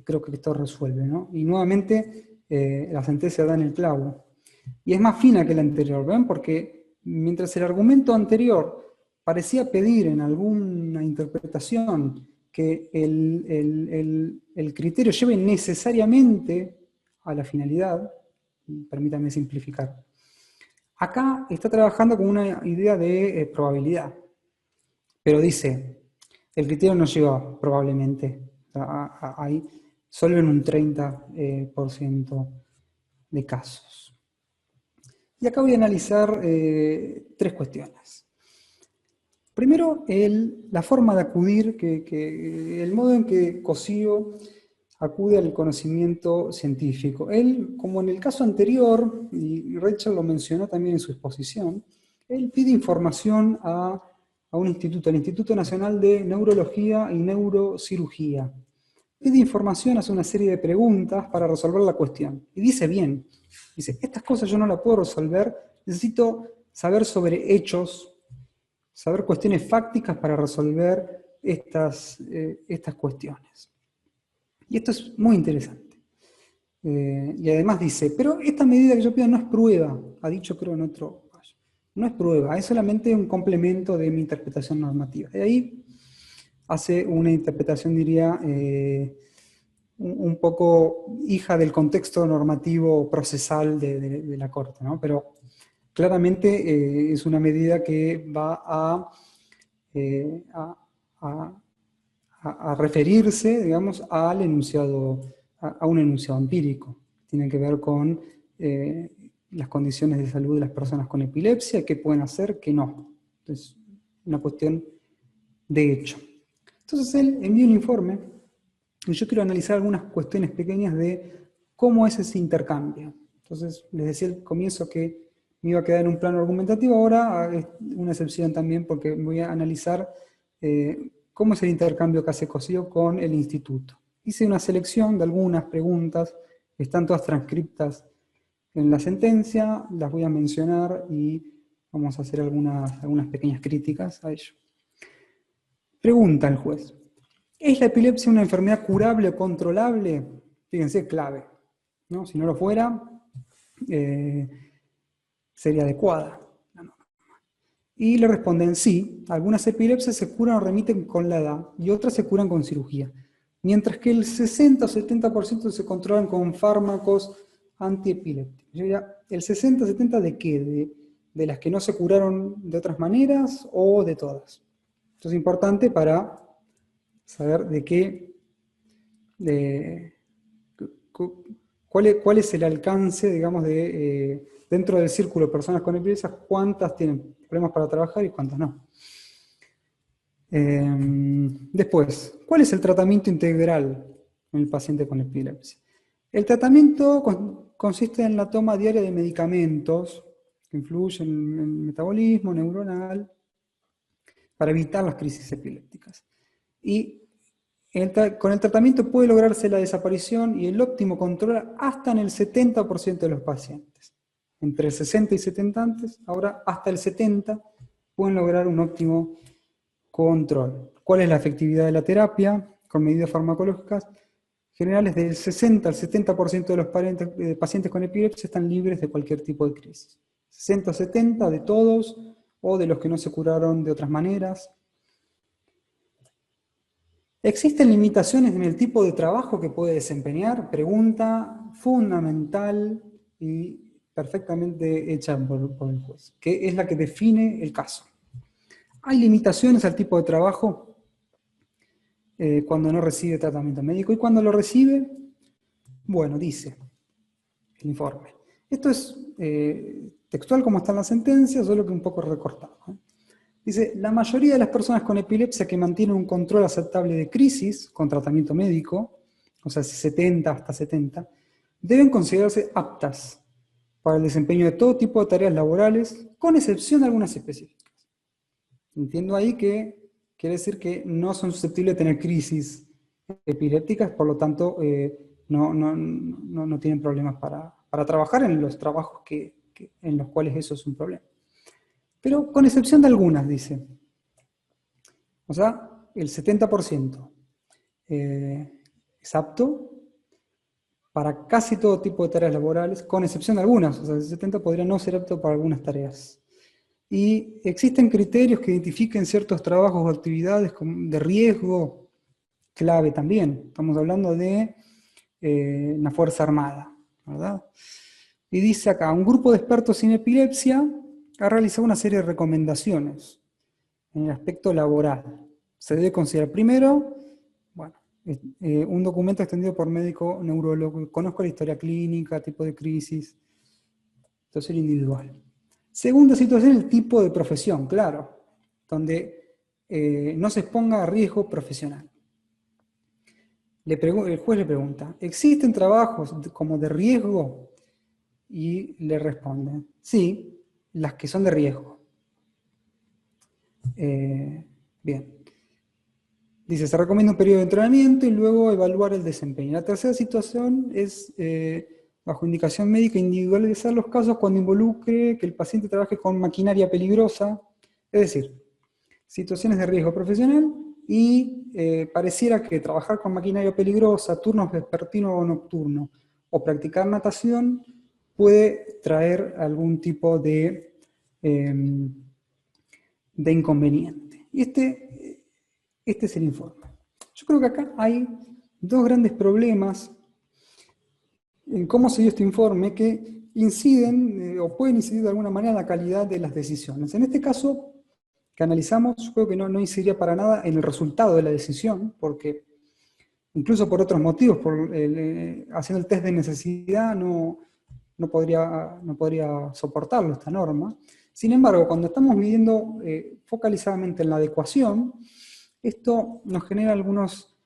Creo que esto resuelve, ¿no? Y nuevamente la sentencia da en el clavo. Y es más fina que la anterior, ¿ven? Porque mientras el argumento anterior parecía pedir en alguna interpretación que el criterio lleve necesariamente a la finalidad, permítanme simplificar. Acá está trabajando con una idea de probabilidad, pero dice, el criterio no llegó probablemente, ahí solo en un 30% de casos. Y acá voy a analizar 3 cuestiones. Primero, la forma de acudir, el modo en que Cosío acude al conocimiento científico. Él, como en el caso anterior, y Rachel lo mencionó también en su exposición, él pide información a un instituto, el Instituto Nacional de Neurología y Neurocirugía. Pide información, hace una serie de preguntas para resolver la cuestión. Y dice bien, dice, estas cosas yo no las puedo resolver, necesito saber sobre hechos, saber cuestiones fácticas para resolver estas cuestiones. Y esto es muy interesante. Y además dice, pero esta medida que yo pido no es prueba, ha dicho creo en otro caso, no es prueba, es solamente un complemento de mi interpretación normativa. De ahí hace una interpretación, diría, un poco hija del contexto normativo procesal de la Corte, ¿no? Pero claramente es una medida que va a referirse, digamos, al enunciado, a un enunciado empírico. Tiene que ver con las condiciones de salud de las personas con epilepsia, qué pueden hacer, qué no. Entonces, una cuestión de hecho. Entonces él envía un informe y yo quiero analizar algunas cuestiones pequeñas de cómo es ese intercambio. Entonces les decía al comienzo que me iba a quedar en un plano argumentativo, ahora es una excepción también porque voy a analizar cómo es el intercambio que hace Cosío con el instituto. Hice una selección de algunas preguntas, están todas transcriptas en la sentencia, las voy a mencionar y vamos a hacer algunas pequeñas críticas a ello. Pregunta el juez, ¿es la epilepsia una enfermedad curable o controlable? Fíjense, clave, ¿no? Si no lo fuera, sería adecuada. Y le responden sí, algunas epilepsias se curan o remiten con la edad y otras se curan con cirugía, mientras que el 60 o 70% se controlan con fármacos antiepilépticos. Yo diría, ¿el 60 o 70 de qué? ¿De las que no se curaron de otras maneras o de todas? Esto es importante para saber cuál es el alcance, digamos, dentro del círculo de personas con epilepsia, cuántas tienen problemas para trabajar y cuántas no. Después, ¿cuál es el tratamiento integral en el paciente con epilepsia? El tratamiento consiste en la toma diaria de medicamentos que influyen en el metabolismo neuronal para evitar las crisis epilépticas. Y con el tratamiento puede lograrse la desaparición y el óptimo control hasta en el 70% de los pacientes. Entre 60 y 70 antes, ahora hasta el 70% pueden lograr un óptimo control. ¿Cuál es la efectividad de la terapia? Con medidas farmacológicas generales, del 60 al 70% de los pacientes con epilepsia están libres de cualquier tipo de crisis. 60 o 70 de todos o de los que no se curaron de otras maneras. ¿Existen limitaciones en el tipo de trabajo que puede desempeñar? Pregunta fundamental y perfectamente hecha por el juez, que es la que define el caso. ¿Hay limitaciones al tipo de trabajo cuando no recibe tratamiento médico? ¿Y cuando lo recibe? Bueno, dice el informe. Esto es textual como está en la sentencia, solo que un poco recortado. Dice, la mayoría de las personas con epilepsia que mantienen un control aceptable de crisis con tratamiento médico, o sea, 70 hasta 70, deben considerarse aptas para el desempeño de todo tipo de tareas laborales, con excepción de algunas específicas. Entiendo ahí que quiere decir que no son susceptibles de tener crisis epilépticas, por lo tanto no tienen problemas para trabajar en los trabajos en los cuales eso es un problema. Pero con excepción de algunas, dice. O sea, el 70% es apto para casi todo tipo de tareas laborales, con excepción de algunas. O sea, el 70% podría no ser apto para algunas tareas. Y existen criterios que identifiquen ciertos trabajos o actividades de riesgo clave también. Estamos hablando de una fuerza armada, ¿verdad? Y dice acá, un grupo de expertos en epilepsia ha realizado una serie de recomendaciones en el aspecto laboral. Se debe considerar primero, bueno, un documento extendido por médico neurólogo. Conozco la historia clínica, tipo de crisis, situación individual. Segunda situación, el tipo de profesión, claro, donde no se exponga a riesgo profesional. El juez le pregunta, ¿existen trabajos como de riesgo? Y le responden, sí, las que son de riesgo. Bien. Dice, se recomienda un periodo de entrenamiento y luego evaluar el desempeño. La tercera situación es, bajo indicación médica, individualizar los casos cuando involucre que el paciente trabaje con maquinaria peligrosa, es decir, situaciones de riesgo profesional y pareciera que trabajar con maquinaria peligrosa, turnos vespertino o nocturno, o practicar natación, puede traer algún tipo de inconveniente. Y este es el informe. Yo creo que acá hay dos grandes problemas en cómo se dio este informe que inciden o pueden incidir de alguna manera en la calidad de las decisiones. En este caso que analizamos, yo creo que no incidiría para nada en el resultado de la decisión, porque incluso por otros motivos, haciendo el test de necesidad no podría soportarlo esta norma. Sin embargo, cuando estamos midiendo focalizadamente en la adecuación, esto nos genera algunos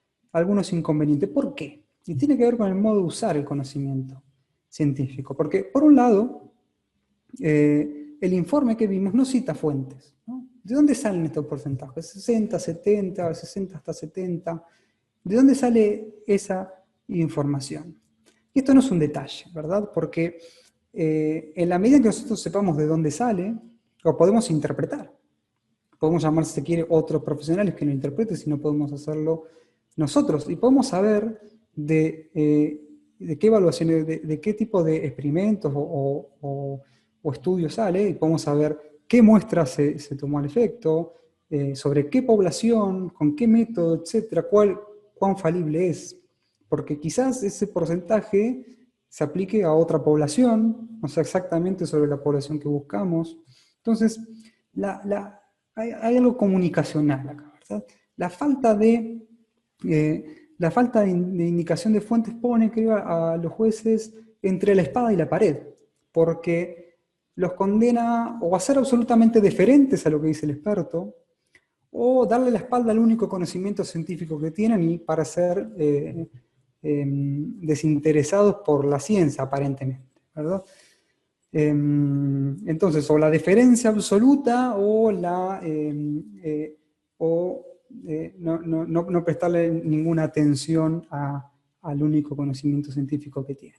inconvenientes. ¿Por qué? Y tiene que ver con el modo de usar el conocimiento científico. Porque, por un lado, el informe que vimos no cita fuentes, ¿no? ¿De dónde salen estos porcentajes? 60, 70, 60 hasta 70. ¿De dónde sale esa información? Y esto no es un detalle, ¿verdad? Porque en la medida que nosotros sepamos de dónde sale, lo podemos interpretar. Podemos llamar, si se quiere, otros profesionales que lo interpreten, si no podemos hacerlo nosotros. Y podemos saber de qué evaluaciones, de qué tipo de experimentos o estudios sale, y podemos saber qué muestras se tomó al efecto, sobre qué población, con qué método, etcétera, cuán falible es. Porque quizás ese porcentaje se aplique a otra población, no sé exactamente sobre la población que buscamos. Entonces, hay algo comunicacional acá, ¿verdad? La falta de indicación de fuentes pone, creo, a los jueces entre la espada y la pared, porque los condena o a ser absolutamente deferentes a lo que dice el experto, o darle la espalda al único conocimiento científico que tienen y para ser desinteresados por la ciencia, aparentemente, ¿verdad? Entonces, o la deferencia absoluta o no prestarle ninguna atención al único conocimiento científico que tiene.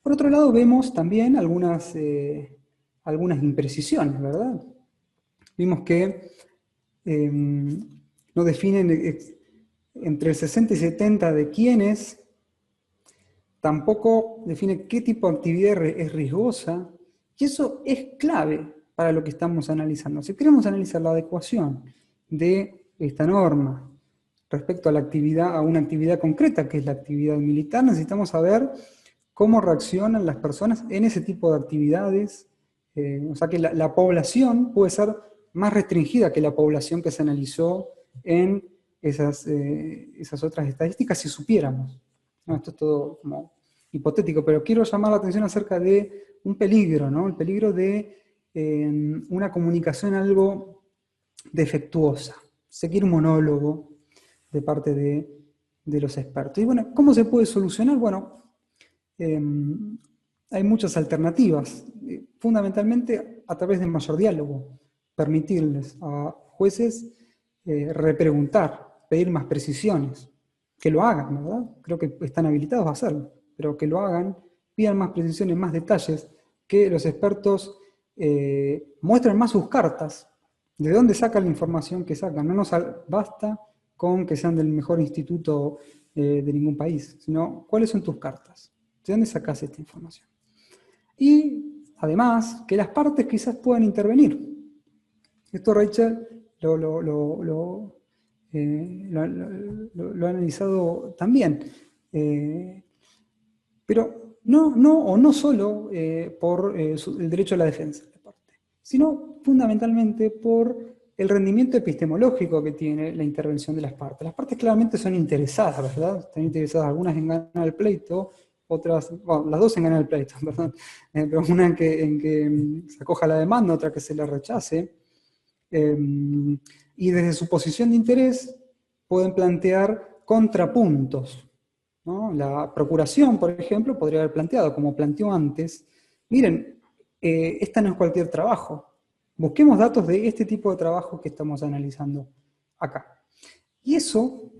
Por otro lado, vemos también algunas imprecisiones, ¿verdad? Vimos que no definen entre el 60 y 70 de quiénes, tampoco define qué tipo de actividad es riesgosa, y eso es clave para lo que estamos analizando. Si queremos analizar la adecuación de esta norma respecto a una actividad concreta, que es la actividad militar, necesitamos saber cómo reaccionan las personas en ese tipo de actividades. O sea que la población puede ser más restringida que la población que se analizó en esas otras estadísticas si supiéramos. No, esto es todo como hipotético, pero quiero llamar la atención acerca de un peligro, ¿no? El peligro de una comunicación algo defectuosa. Seguir un monólogo de parte de los expertos. Y bueno, ¿cómo se puede solucionar? Bueno, hay muchas alternativas, fundamentalmente a través del mayor diálogo, permitirles a jueces repreguntar, pedir más precisiones, que lo hagan, ¿verdad? Creo que están habilitados a hacerlo, pero que lo hagan, pidan más precisiones, más detalles, que los expertos muestren más sus cartas, de dónde sacan la información que sacan. No nos basta con que sean del mejor instituto de ningún país, sino cuáles son tus cartas. ¿De dónde sacas esta información? Y además, que las partes quizás puedan intervenir. Esto Rachel lo ha analizado también. Pero no solo por el derecho a la defensa, sino fundamentalmente por el rendimiento epistemológico que tiene la intervención de las partes. Las partes claramente son interesadas, ¿verdad? Están interesadas algunas en ganar el pleito, otras, bueno, las dos en ganar el pleito, perdón, pero una en que se acoja la demanda, otra que se la rechace, y desde su posición de interés pueden plantear contrapuntos, ¿no? La procuración, por ejemplo, podría haber planteado, como planteó antes, miren, esta no es cualquier trabajo, busquemos datos de este tipo de trabajo que estamos analizando acá. Y eso,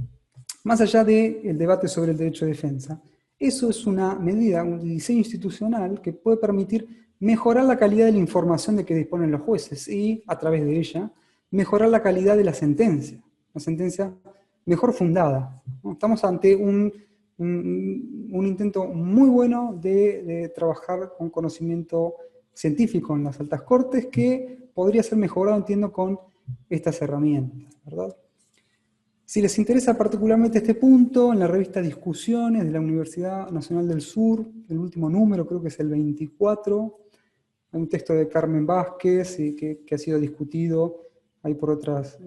más allá del debate sobre el derecho de defensa, eso es una medida, un diseño institucional que puede permitir mejorar la calidad de la información de que disponen los jueces y, a través de ella, mejorar la calidad de la sentencia, una sentencia mejor fundada, ¿no? Estamos ante un intento muy bueno de trabajar con conocimiento científico en las altas cortes que podría ser mejorado, entiendo, con estas herramientas, ¿verdad? Si les interesa particularmente este punto, en la revista Discusiones de la Universidad Nacional del Sur, el último número, creo que es el 24, hay un texto de Carmen Vázquez que ha sido discutido ahí por otras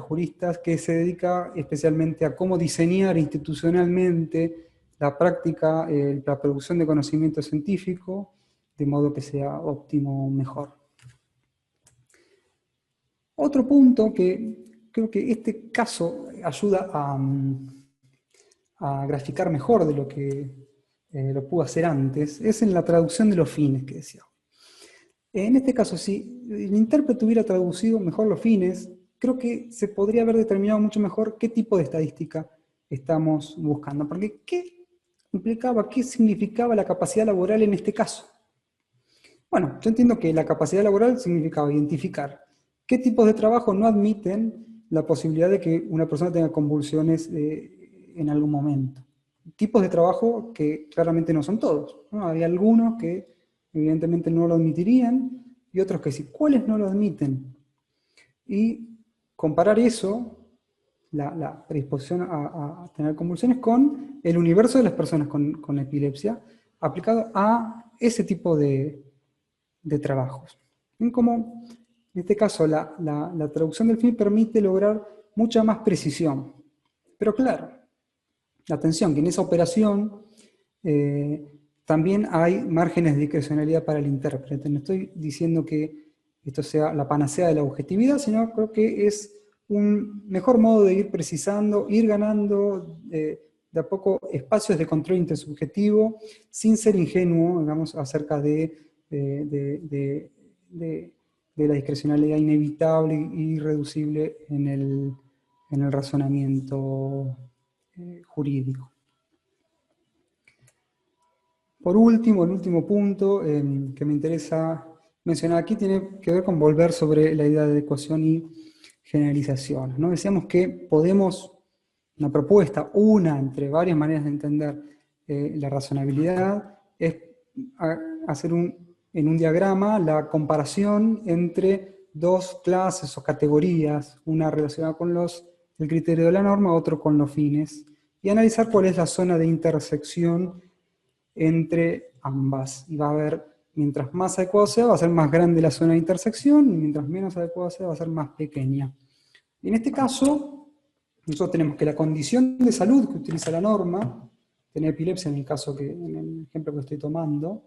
juristas, que se dedica especialmente a cómo diseñar institucionalmente la práctica, la producción de conocimiento científico, de modo que sea óptimo, mejor. Otro punto que creo que este caso ayuda a graficar mejor de lo que lo pudo hacer antes, es en la traducción de los fines que decía. En este caso, si el intérprete hubiera traducido mejor los fines, creo que se podría haber determinado mucho mejor qué tipo de estadística estamos buscando. Porque ¿qué implicaba, qué significaba la capacidad laboral en este caso? Bueno, yo entiendo que la capacidad laboral significaba identificar qué tipos de trabajo no admiten la posibilidad de que una persona tenga convulsiones en algún momento. Tipos de trabajo que claramente no son todos, ¿no? Hay algunos que evidentemente no lo admitirían y otros que sí. ¿Cuáles no lo admiten? Y comparar eso, la predisposición a tener convulsiones, con el universo de las personas con epilepsia aplicado a ese tipo de trabajos. ¿Ven cómo, en este caso, la traducción del fin permite lograr mucha más precisión? Pero claro, atención, que en esa operación también hay márgenes de discrecionalidad para el intérprete. No estoy diciendo que esto sea la panacea de la objetividad, sino creo que es un mejor modo de ir precisando, ir ganando de a poco espacios de control intersubjetivo, sin ser ingenuo, digamos, acerca de la discrecionalidad inevitable e irreducible en el razonamiento jurídico. Por último, el último punto que me interesa mencionar aquí tiene que ver con volver sobre la idea de adecuación y generalización, ¿no? Decíamos que podemos, una propuesta, una entre varias maneras de entender la razonabilidad, es hacer en un diagrama la comparación entre dos clases o categorías, una relacionada con el criterio de la norma, otro con los fines, y analizar cuál es la zona de intersección entre ambas. Y va a haber, mientras más adecuado sea, va a ser más grande la zona de intersección, y mientras menos adecuado sea, va a ser más pequeña. Y en este caso, nosotros tenemos que la condición de salud que utiliza la norma, tener epilepsia en el en el ejemplo que estoy tomando,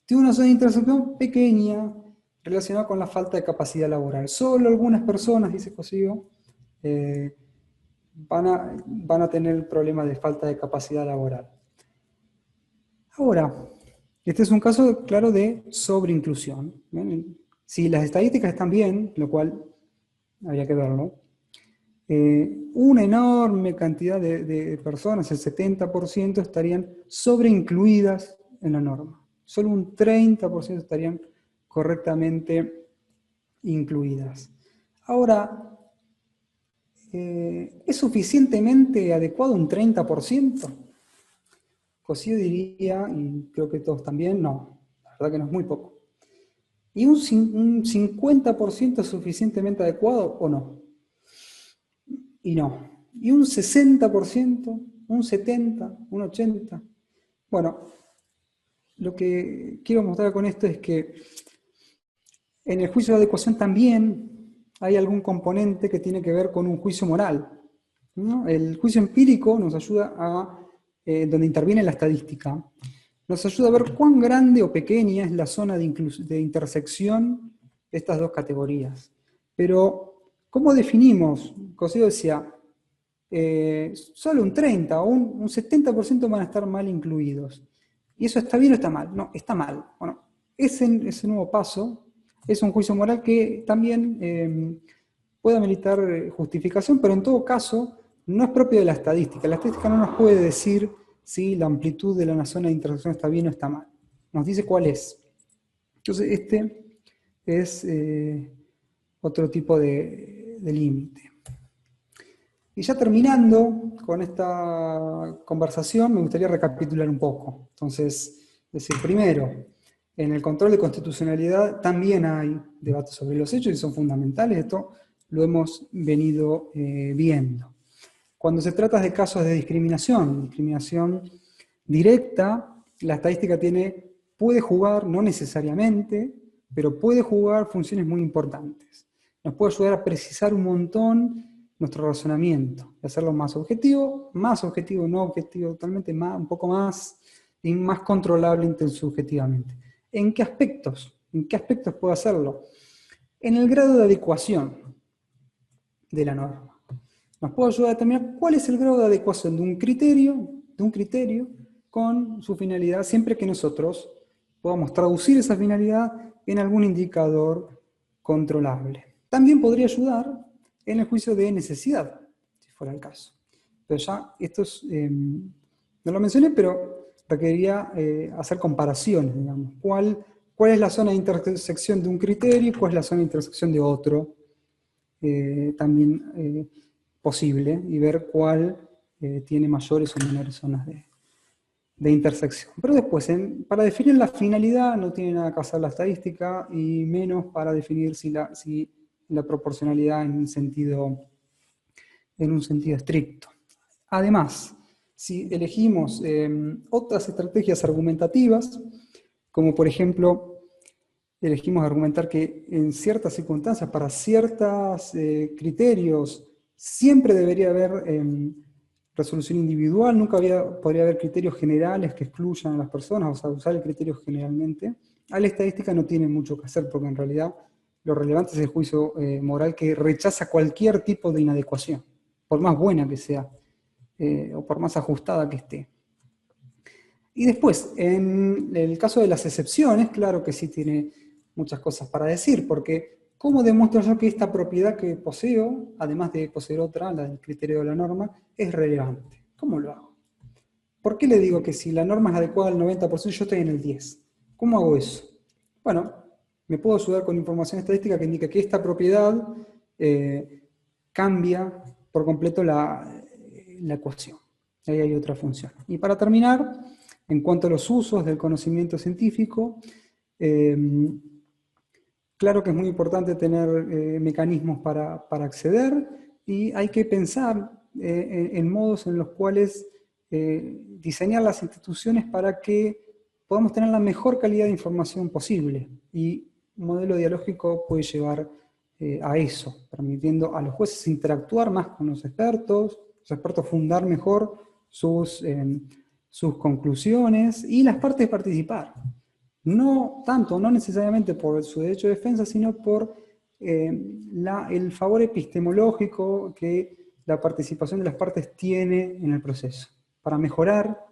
tiene una zona de intersección pequeña relacionada con la falta de capacidad laboral. Solo algunas personas, dice Cosío, van a tener el problema de falta de capacidad laboral. Ahora, este es un caso claro de sobreinclusión. Si las estadísticas están bien, lo cual habría que verlo, una enorme cantidad de personas, el 70%, estarían sobreincluidas en la norma. Solo un 30% estarían correctamente incluidas. Ahora, ¿es suficientemente adecuado un 30%? Cosío diría, y creo que todos también, no. La verdad que no es muy poco. ¿Y un 50% es suficientemente adecuado o no? Y no. ¿Y un 60%? ¿Un 70%? ¿Un 80%? Bueno, lo que quiero mostrar con esto es que en el juicio de adecuación también hay algún componente que tiene que ver con un juicio moral, ¿no? El juicio empírico nos ayuda a, donde interviene la estadística, nos ayuda a ver cuán grande o pequeña es la zona de intersección de estas dos categorías. Pero, ¿cómo definimos? Cosío decía, solo un 30 o un 70% van a estar mal incluidos. ¿Y eso está bien o está mal? No, está mal. Bueno, ese nuevo paso es un juicio moral que también puede ameritar justificación, pero en todo caso no es propio de la estadística. La estadística no nos puede decir si la amplitud de la zona de intersección está bien o está mal. Nos dice cuál es. Entonces este es otro tipo de límite. Y ya terminando con esta conversación, me gustaría recapitular un poco. Entonces, decir, primero, en el control de constitucionalidad también hay debates sobre los hechos y son fundamentales. Esto lo hemos venido viendo. Cuando se trata de casos de discriminación directa, la estadística puede jugar, no necesariamente, pero puede jugar funciones muy importantes. Nos puede ayudar a precisar un montón nuestro razonamiento, y hacerlo más objetivo, no objetivo totalmente, un poco más, y más controlable intersubjetivamente. ¿En qué aspectos? ¿En qué aspectos puedo hacerlo? En el grado de adecuación de la norma. Nos puede ayudar a determinar cuál es el grado de adecuación de un criterio con su finalidad, siempre que nosotros podamos traducir esa finalidad en algún indicador controlable. También podría ayudar en el juicio de necesidad, si fuera el caso. Pero ya esto no lo mencioné, pero requeriría hacer comparaciones, digamos. ¿Cuál es la zona de intersección de un criterio y cuál es la zona de intersección de otro? También posible, y ver cuál tiene mayores o menores zonas de intersección. Pero después, para definir la finalidad no tiene nada que hacer la estadística, y menos para definir si la proporcionalidad en un sentido estricto. Además, si elegimos otras estrategias argumentativas, como por ejemplo, elegimos argumentar que en ciertas circunstancias, para ciertos criterios, siempre debería haber resolución individual, nunca podría haber criterios generales que excluyan a las personas, o sea, usar el criterio generalmente. A la estadística no tiene mucho que hacer, porque en realidad lo relevante es el juicio moral que rechaza cualquier tipo de inadecuación, por más buena que sea, o por más ajustada que esté. Y después, en el caso de las excepciones, claro que sí tiene muchas cosas para decir, porque ¿cómo demuestro yo que esta propiedad que poseo, además de poseer otra, la del criterio de la norma, es relevante? ¿Cómo lo hago? ¿Por qué le digo que si la norma es adecuada al 90%, yo estoy en el 10%? ¿Cómo hago eso? Bueno, me puedo ayudar con información estadística que indica que esta propiedad cambia por completo la ecuación. Ahí hay otra función. Y para terminar, en cuanto a los usos del conocimiento científico, claro que es muy importante tener mecanismos para acceder, y hay que pensar en modos en los cuales diseñar las instituciones para que podamos tener la mejor calidad de información posible. Y un modelo dialógico puede llevar a eso, permitiendo a los jueces interactuar más con los expertos fundar mejor sus conclusiones, y las partes participar. No necesariamente por su derecho de defensa, sino por el favor epistemológico que la participación de las partes tiene en el proceso, para mejorar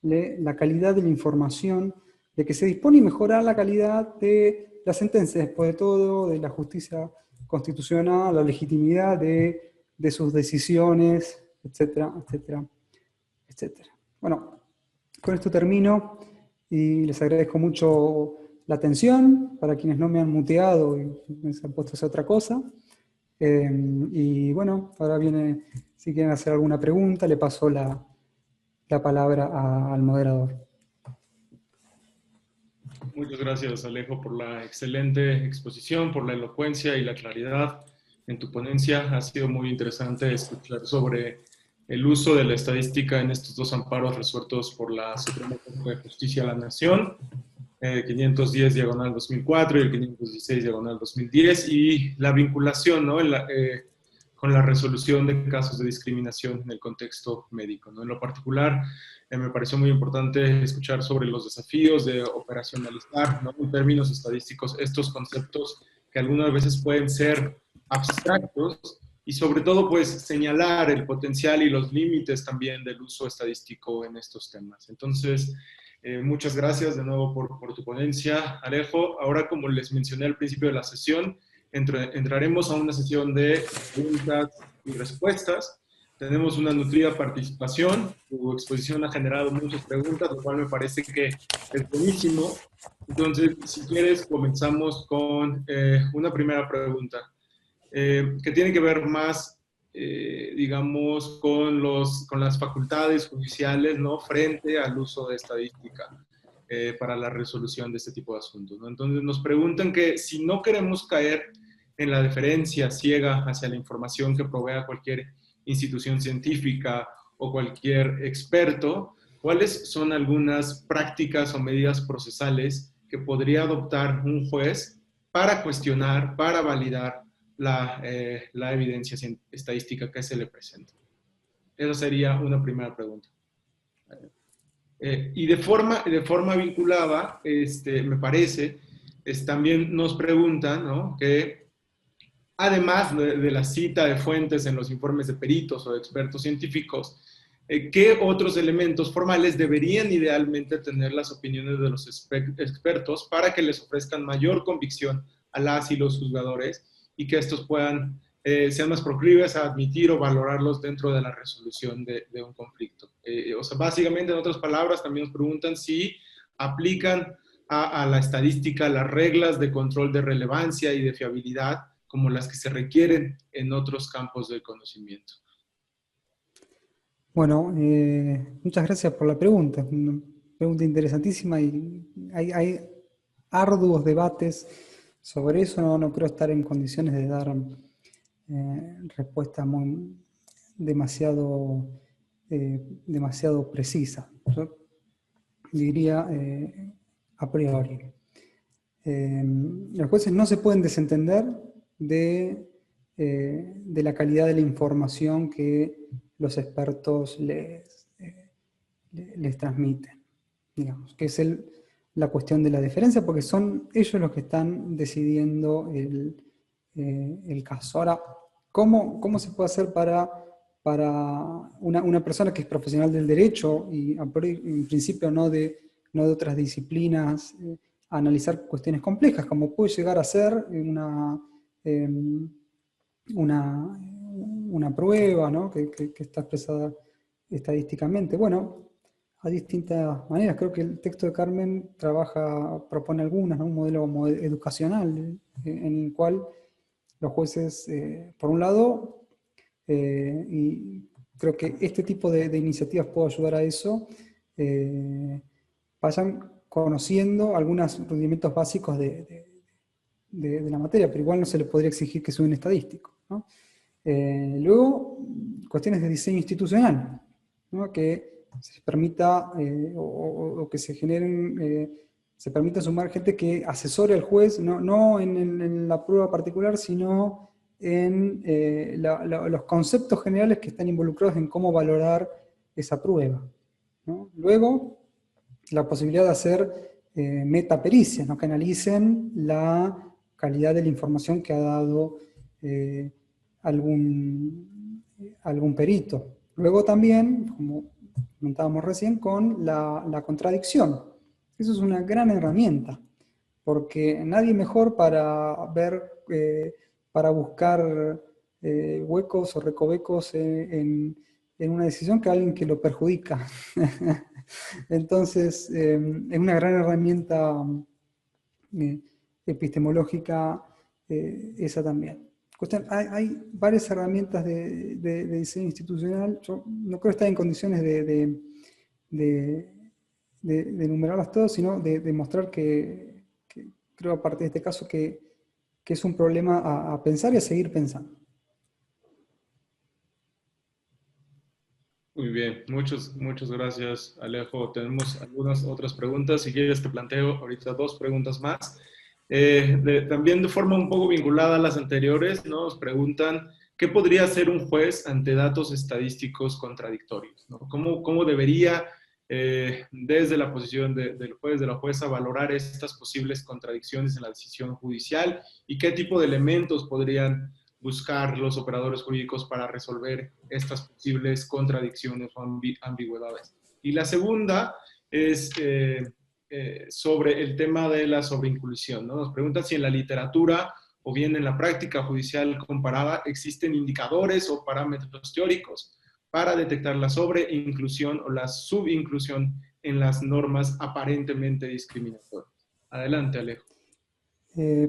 la calidad de la información de que se dispone, y mejorar la calidad de la sentencia, después de todo, de la justicia constitucional, la legitimidad de sus decisiones, etcétera, etcétera, etcétera. Bueno, con esto termino, y les agradezco mucho la atención, para quienes no me han muteado y se han puesto a hacer otra cosa. Y bueno, ahora viene, si quieren hacer alguna pregunta, le paso la palabra al moderador. Muchas gracias, Alejo, por la excelente exposición, por la elocuencia y la claridad en tu ponencia. Ha sido muy interesante escuchar sobre el uso de la estadística en estos dos amparos resueltos por la Suprema Corte de Justicia de la Nación, 510/2004 y el 516/2010, y la vinculación, ¿no?, con la resolución de casos de discriminación en el contexto médico, ¿no? En lo particular, me pareció muy importante escuchar sobre los desafíos de operacionalizar, ¿no?, en términos estadísticos, estos conceptos que algunas veces pueden ser abstractos, y sobre todo, pues, señalar el potencial y los límites también del uso estadístico en estos temas. Entonces, muchas gracias de nuevo por tu ponencia, Alejo. Ahora, como les mencioné al principio de la sesión, entraremos a una sesión de preguntas y respuestas. Tenemos una nutrida participación. Tu exposición ha generado muchas preguntas, lo cual me parece que es buenísimo. Entonces, si quieres, comenzamos con una primera pregunta, que tiene que ver más, digamos, con las facultades judiciales, ¿no?, frente al uso de estadística para la resolución de este tipo de asuntos, ¿no? Entonces nos preguntan que si no queremos caer en la deferencia ciega hacia la información que provea cualquier institución científica o cualquier experto, ¿cuáles son algunas prácticas o medidas procesales que podría adoptar un juez para cuestionar, para validar la evidencia estadística que se le presenta? Esa sería una primera pregunta. Y de forma vinculada, me parece, también nos preguntan, ¿no?, que además de la cita de fuentes en los informes de peritos o de expertos científicos, ¿qué otros elementos formales deberían idealmente tener las opiniones de los expertos para que les ofrezcan mayor convicción a las y los juzgadores, y que estos sean más proclives a admitir o valorarlos dentro de la resolución de un conflicto? O sea, básicamente, en otras palabras, también nos preguntan si aplican a la estadística las reglas de control de relevancia y de fiabilidad como las que se requieren en otros campos del conocimiento. Bueno, muchas gracias por la pregunta. Una pregunta interesantísima, y hay arduos debates sobre eso. No creo estar en condiciones de dar respuestas demasiado precisas. Yo diría a priori. Los jueces no se pueden desentender de la calidad de la información que los expertos les transmiten, digamos, que es la cuestión de la deferencia, porque son ellos los que están decidiendo el caso. Ahora, ¿cómo se puede hacer para una persona que es profesional del derecho y en principio no de otras disciplinas, analizar cuestiones complejas, como puede llegar a ser una prueba, ¿no?, que está expresada estadísticamente? Bueno, hay distintas maneras. Creo que el texto de Carmen propone algunas, ¿no?, un modelo como educacional, en el cual los jueces, por un lado, y creo que este tipo de iniciativas puede ayudar a eso, vayan conociendo algunos rudimentos básicos de la materia, pero igual no se les podría exigir que sea un estadístico, ¿no? Luego, cuestiones de diseño institucional, ¿no?, que se permita, o que se generen, se permita sumar gente que asesore al juez, no en la prueba particular, sino en los conceptos generales que están involucrados en cómo valorar esa prueba, ¿no? Luego, la posibilidad de hacer metapericias, ¿no?, que analicen la calidad de la información que ha dado algún perito. Luego también, como comentábamos recién, con la contradicción. Eso es una gran herramienta, porque nadie mejor para buscar huecos o recovecos en una decisión que alguien que lo perjudica. Entonces, es una gran herramienta epistemológica esa también. Hay varias herramientas de diseño institucional. Yo no creo estar en condiciones de enumerarlas todas, sino de demostrar que creo, a partir de este caso, que es un problema a pensar y a seguir pensando. Muy bien, muchas gracias, Alejo. Tenemos algunas otras preguntas. Si quieres, te planteo ahorita dos preguntas más. También de forma un poco vinculada a las anteriores, ¿no? Nos preguntan, ¿qué podría hacer un juez ante datos estadísticos contradictorios? ¿No? ¿Cómo debería, desde la posición del juez, de la jueza, valorar estas posibles contradicciones en la decisión judicial y qué tipo de elementos podrían buscar los operadores jurídicos para resolver estas posibles contradicciones o ambigüedades? Y la segunda es sobre el tema de la sobreinclusión, ¿no? Nos preguntan si en la literatura o bien en la práctica judicial comparada existen indicadores o parámetros teóricos para detectar la sobreinclusión o la subinclusión en las normas aparentemente discriminatorias. Adelante, Alejo.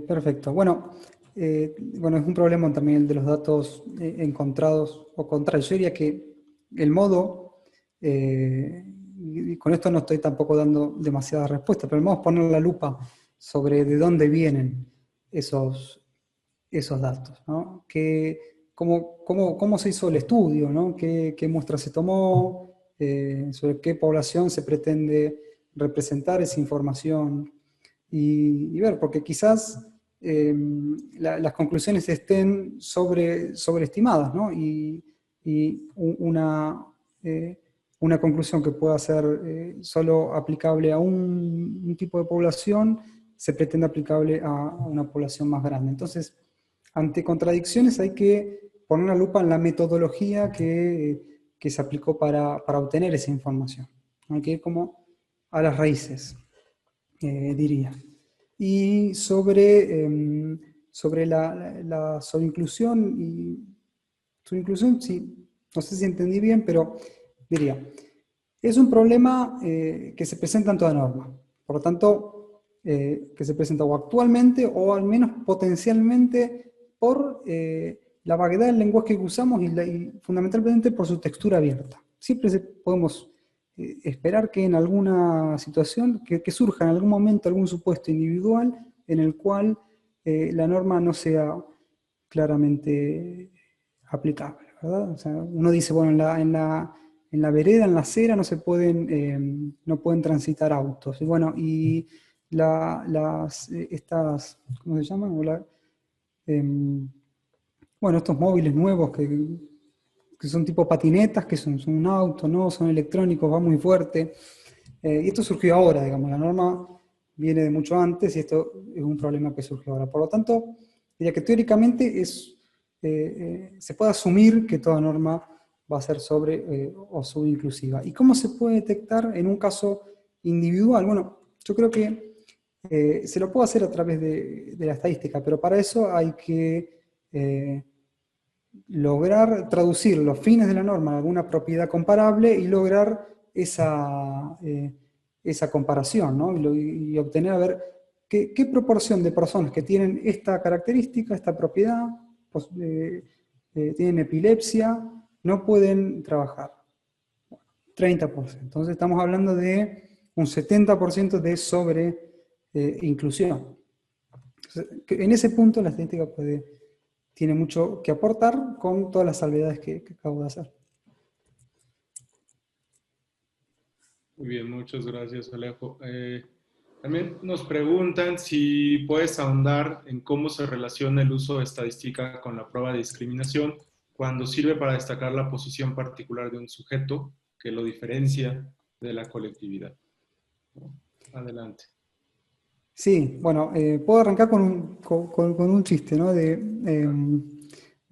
Perfecto. Bueno, bueno, es un problema también el de los datos encontrados o contrarios. Yo diría que el modo, y con esto no estoy tampoco dando demasiadas respuestas, pero el modo es poner la lupa sobre de dónde vienen esos datos, ¿no? Cómo se hizo el estudio, ¿no? ¿Qué muestra se tomó? Sobre qué población se pretende representar esa información y ver, porque quizás las conclusiones estén sobreestimadas, ¿no? Y una conclusión que pueda ser solo aplicable a un tipo de población se pretende aplicable a una población más grande. Entonces, ante contradicciones hay que poner una lupa en la metodología que se aplicó para obtener esa información. Hay que ir como a las raíces, diría. Y sobre la subinclusión, sí, no sé si entendí bien, pero diría, es un problema que se presenta en toda norma. Por lo tanto, que se presenta o actualmente o al menos potencialmente por la vaguedad del lenguaje que usamos y fundamentalmente por su textura abierta. Siempre podemos esperar que en alguna situación, que surja en algún momento algún supuesto individual en el cual la norma no sea claramente aplicable, ¿verdad? O sea, uno dice, bueno, en la vereda, en la acera, no pueden transitar autos. Y bueno, y estas, ¿cómo se llaman? Bueno, estos móviles nuevos que son tipo patinetas, que son un auto, ¿no? Son electrónicos, va muy fuerte. Y esto surgió ahora, digamos, la norma viene de mucho antes y esto es un problema que surgió ahora. Por lo tanto, diría que teóricamente se puede asumir que toda norma va a ser sobre o subinclusiva. ¿Y cómo se puede detectar en un caso individual? Bueno, yo creo que se lo puede hacer a través de la estadística, pero para eso hay que lograr traducir los fines de la norma en alguna propiedad comparable y lograr esa comparación, ¿no? Y obtener, a ver, qué proporción de personas que tienen esta característica, esta propiedad, pues, tienen epilepsia, no pueden trabajar. 30%. Entonces estamos hablando de un 70% de sobreinclusión. En ese punto la estadística tiene mucho que aportar con todas las salvedades que acabo de hacer. Muy bien, muchas gracias, Alejo. También nos preguntan si puedes ahondar en cómo se relaciona el uso de estadística con la prueba de discriminación cuando sirve para destacar la posición particular de un sujeto que lo diferencia de la colectividad. Adelante. Sí, bueno, puedo arrancar con un chiste, ¿no? De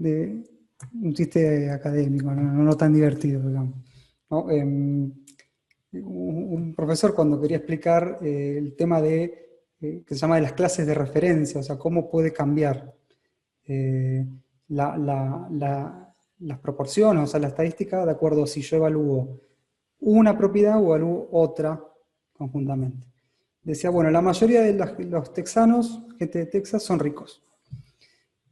un chiste académico, no tan divertido, digamos, ¿no? Un profesor cuando quería explicar el tema que se llama de las clases de referencia, o sea, cómo puede cambiar las proporciones, o sea, la estadística, de acuerdo a si yo evalúo una propiedad o evalúo otra conjuntamente. Decía, bueno, la mayoría de los texanos, gente de Texas, son ricos.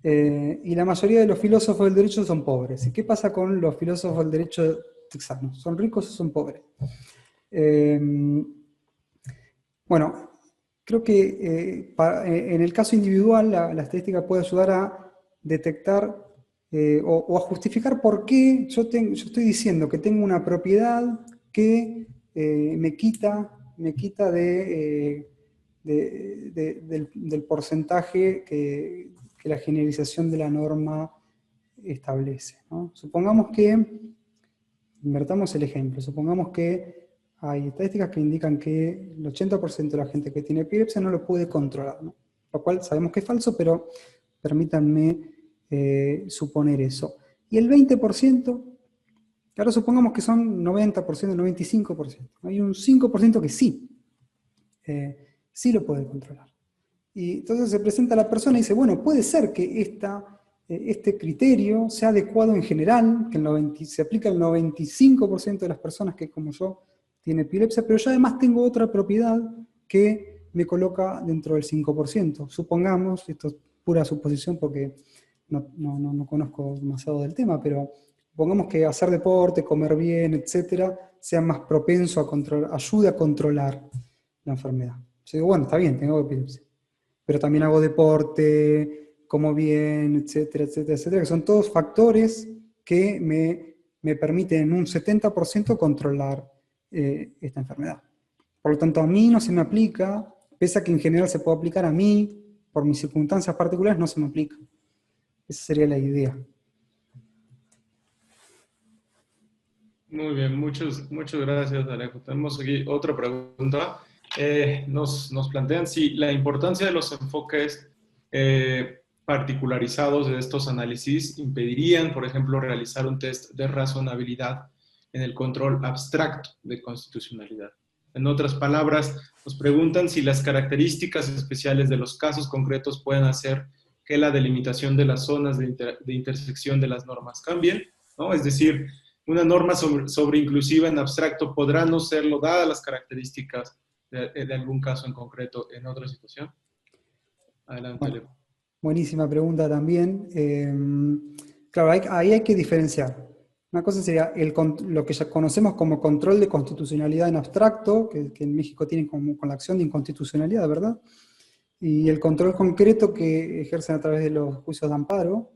Y la mayoría de los filósofos del derecho son pobres. ¿Y qué pasa con los filósofos del derecho texanos? ¿Son ricos o son pobres? Bueno, creo que en el caso individual la estadística puede ayudar a detectar o a justificar por qué yo estoy diciendo que tengo una propiedad que me quita del porcentaje que la generalización de la norma establece, ¿no? Supongamos que, invertamos el ejemplo, supongamos que hay estadísticas que indican que el 80% de la gente que tiene epilepsia no lo puede controlar, ¿no? Lo cual sabemos que es falso, pero permítanme suponer eso. Y el 20%, ahora supongamos que son 90%, 95%. Hay un 5% que sí lo puede controlar. Y entonces se presenta la persona y dice, bueno, puede ser que este criterio sea adecuado en general, que se aplica al 95% de las personas que, como yo, tiene epilepsia, pero yo además tengo otra propiedad que me coloca dentro del 5%. Supongamos, esto es pura suposición porque no conozco demasiado del tema, pero supongamos que hacer deporte, comer bien, etcétera, sea más propenso a controlar, ayude a controlar la enfermedad. Yo digo, bueno, está bien, tengo epilepsia, pero también hago deporte, como bien, etcétera, etcétera, etcétera, que son todos factores que me permiten en un 70% controlar esta enfermedad. Por lo tanto, a mí no se me aplica, pese a que en general se puede aplicar a mí, por mis circunstancias particulares no se me aplica. Esa sería la idea. Muy bien, muchas gracias, Alejo. Tenemos aquí otra pregunta. Nos plantean si la importancia de los enfoques particularizados de estos análisis impedirían, por ejemplo, realizar un test de razonabilidad en el control abstracto de constitucionalidad. En otras palabras, nos preguntan si las características especiales de los casos concretos pueden hacer que la delimitación de las zonas de intersección de las normas cambien, ¿no? Es decir, una norma sobre inclusiva en abstracto podrá no serlo dadas las características de algún caso en concreto en otra situación. Adelante, Bueno, Alejo. buenísima pregunta también. Claro, ahí hay que diferenciar. Una cosa sería lo que ya conocemos como control de constitucionalidad en abstracto, que en México tienen con la acción de inconstitucionalidad, ¿verdad? Y el control concreto que ejercen a través de los juicios de amparo.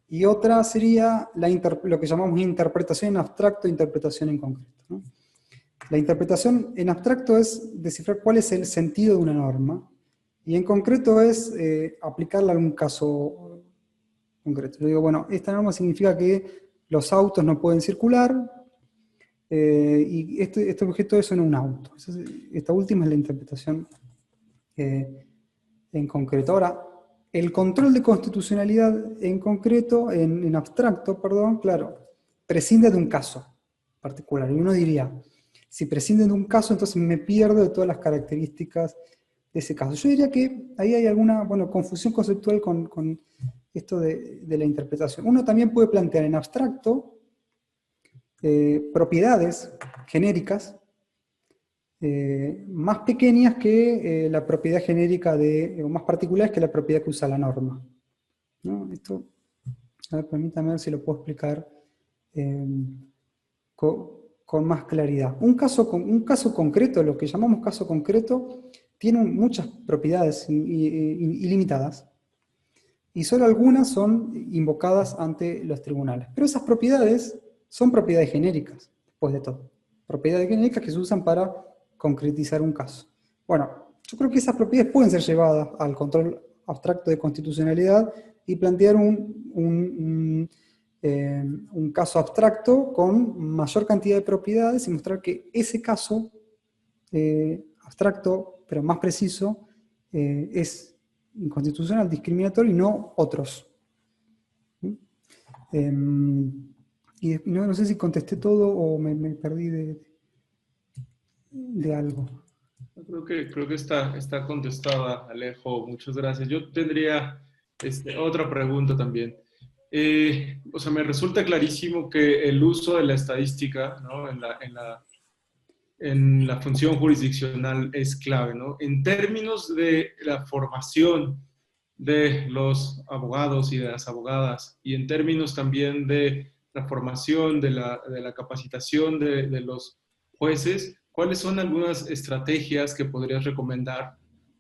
Y otra sería lo que llamamos interpretación en abstracto e interpretación en concreto, ¿no? La interpretación en abstracto es descifrar cuál es el sentido de una norma, y en concreto es aplicarla a un caso concreto. Yo digo, bueno, esta norma significa que los autos no pueden circular, y este objeto es en un auto. Esta última es la interpretación en concreto. Ahora, el control de constitucionalidad en concreto, en abstracto, perdón, claro, prescinde de un caso particular. Y uno diría, si prescinde de un caso, entonces me pierdo de todas las características de ese caso. Yo diría que ahí hay alguna confusión conceptual con esto de la interpretación. Uno también puede plantear en abstracto propiedades genéricas más pequeñas que la propiedad genérica o más particulares que la propiedad que usa la norma, ¿no? Esto, a ver, permítame ver si lo puedo explicar con más claridad. Un caso concreto, lo que llamamos caso concreto, tiene muchas propiedades ilimitadas, y solo algunas son invocadas ante los tribunales. Pero esas propiedades son propiedades genéricas, después de todo. Propiedades genéricas que se usan para concretizar un caso. Bueno, yo creo que esas propiedades pueden ser llevadas al control abstracto de constitucionalidad y plantear un caso abstracto con mayor cantidad de propiedades y mostrar que ese caso abstracto, pero más preciso, es inconstitucional, discriminatorio y no otros. Y no sé si contesté todo o me perdí de algo. Creo que está contestada, Alejo. Muchas gracias. Yo tendría otra pregunta también. O sea, me resulta clarísimo que el uso de la estadística, ¿no?, en la función jurisdiccional es clave, ¿no? En términos de la formación de los abogados y de las abogadas, y en términos también de la formación, de la capacitación de los jueces, ¿cuáles son algunas estrategias que podrías recomendar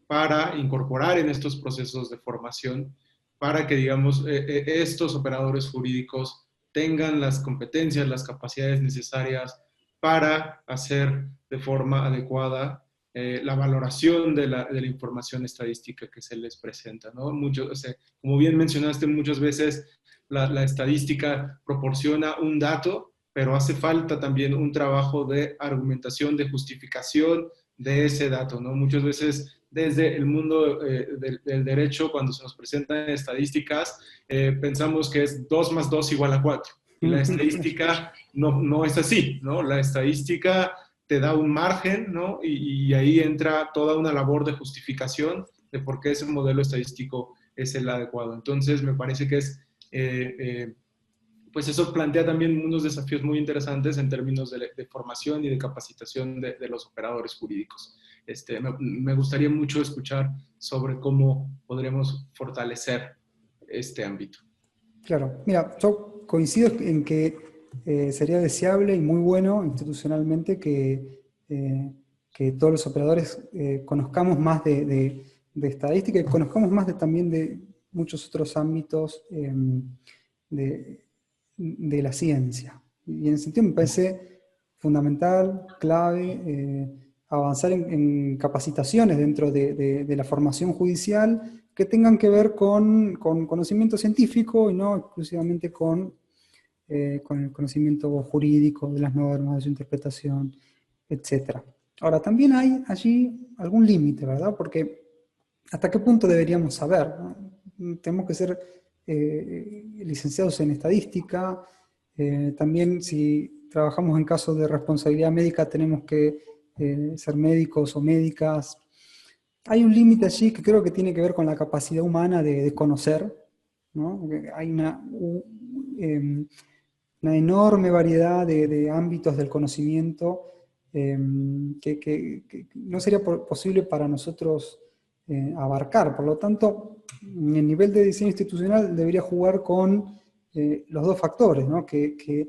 para incorporar en estos procesos de formación para que, digamos, estos operadores jurídicos tengan las competencias, las capacidades necesarias para hacer de forma adecuada la valoración de la información estadística que se les presenta, ¿no? O sea, como bien mencionaste, muchas veces la estadística proporciona un dato, pero hace falta también un trabajo de argumentación, de justificación de ese dato, ¿no? Muchas veces desde el mundo del derecho, cuando se nos presentan estadísticas, pensamos que es 2 más 2 igual a 4. Y la estadística no es así, ¿no? La estadística te da un margen, ¿no? Y ahí entra toda una labor de justificación de por qué ese modelo estadístico es el adecuado. Entonces, me parece que es, pues eso plantea también unos desafíos muy interesantes en términos de formación y de capacitación de los operadores jurídicos. Me gustaría mucho escuchar sobre cómo podremos fortalecer este ámbito. Claro, mira, yo coincido en que sería deseable y muy bueno institucionalmente que todos los operadores conozcamos más de estadística y conozcamos más también de muchos otros ámbitos de la ciencia. Y en ese sentido me parece fundamental, clave, avanzar en capacitaciones dentro de la formación judicial que tengan que ver con conocimiento científico y no exclusivamente con el conocimiento jurídico de las normas, de su interpretación, etc. Ahora, también hay allí algún límite, ¿verdad? Porque ¿hasta qué punto deberíamos saber, ¿no? Tenemos que ser licenciados en estadística, también si trabajamos en casos de responsabilidad médica tenemos que ser médicos o médicas. Hay un límite allí que creo que tiene que ver con la capacidad humana de conocer, ¿no? Hay una enorme variedad de ámbitos del conocimiento que no sería posible para nosotros abarcar. Por lo tanto, el nivel de diseño institucional debería jugar con los dos factores, ¿no? Que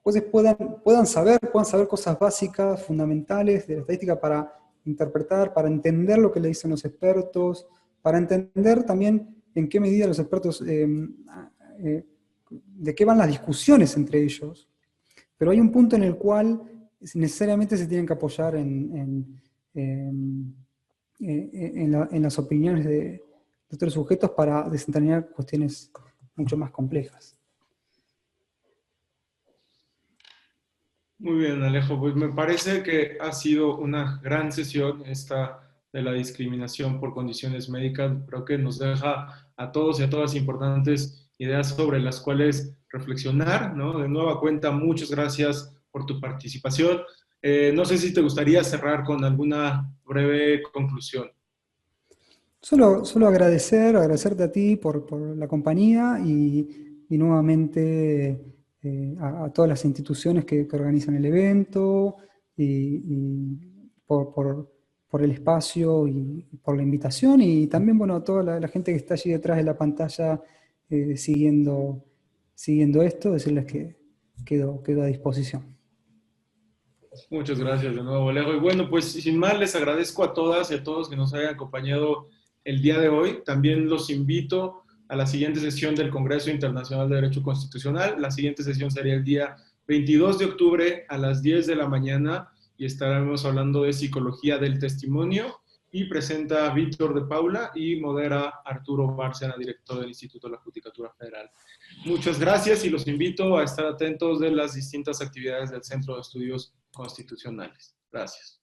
jueces puedan saber cosas básicas, fundamentales de la estadística para interpretar, para entender lo que le dicen los expertos, para entender también en qué medida los expertos, de qué van las discusiones entre ellos. Pero hay un punto en el cual necesariamente se tienen que apoyar en las opiniones de otros sujetos para desentrañar cuestiones mucho más complejas. Muy bien, Alejo. Pues me parece que ha sido una gran sesión esta de la discriminación por condiciones médicas. Creo que nos deja a todos y a todas importantes ideas sobre las cuales reflexionar, ¿no? De nueva cuenta, muchas gracias por tu participación. No sé si te gustaría cerrar con alguna breve conclusión. Solo agradecerte a ti por la compañía y nuevamente a todas las instituciones que organizan el evento y por el espacio y por la invitación y también, bueno, a toda la gente que está allí detrás de la pantalla siguiendo esto, decirles que quedo a disposición. Muchas gracias de nuevo, Alejo. Y bueno, pues sin más, les agradezco a todas y a todos que nos hayan acompañado el día de hoy. También los invito a la siguiente sesión del Congreso Internacional de Derecho Constitucional. La siguiente sesión sería el día 22 de octubre a las 10 de la mañana y estaremos hablando de psicología del testimonio y presenta Víctor de Paula y modera Arturo Bárcena, director del Instituto de la Judicatura Federal. Muchas gracias y los invito a estar atentos de las distintas actividades del Centro de Estudios Constitucionales. Gracias.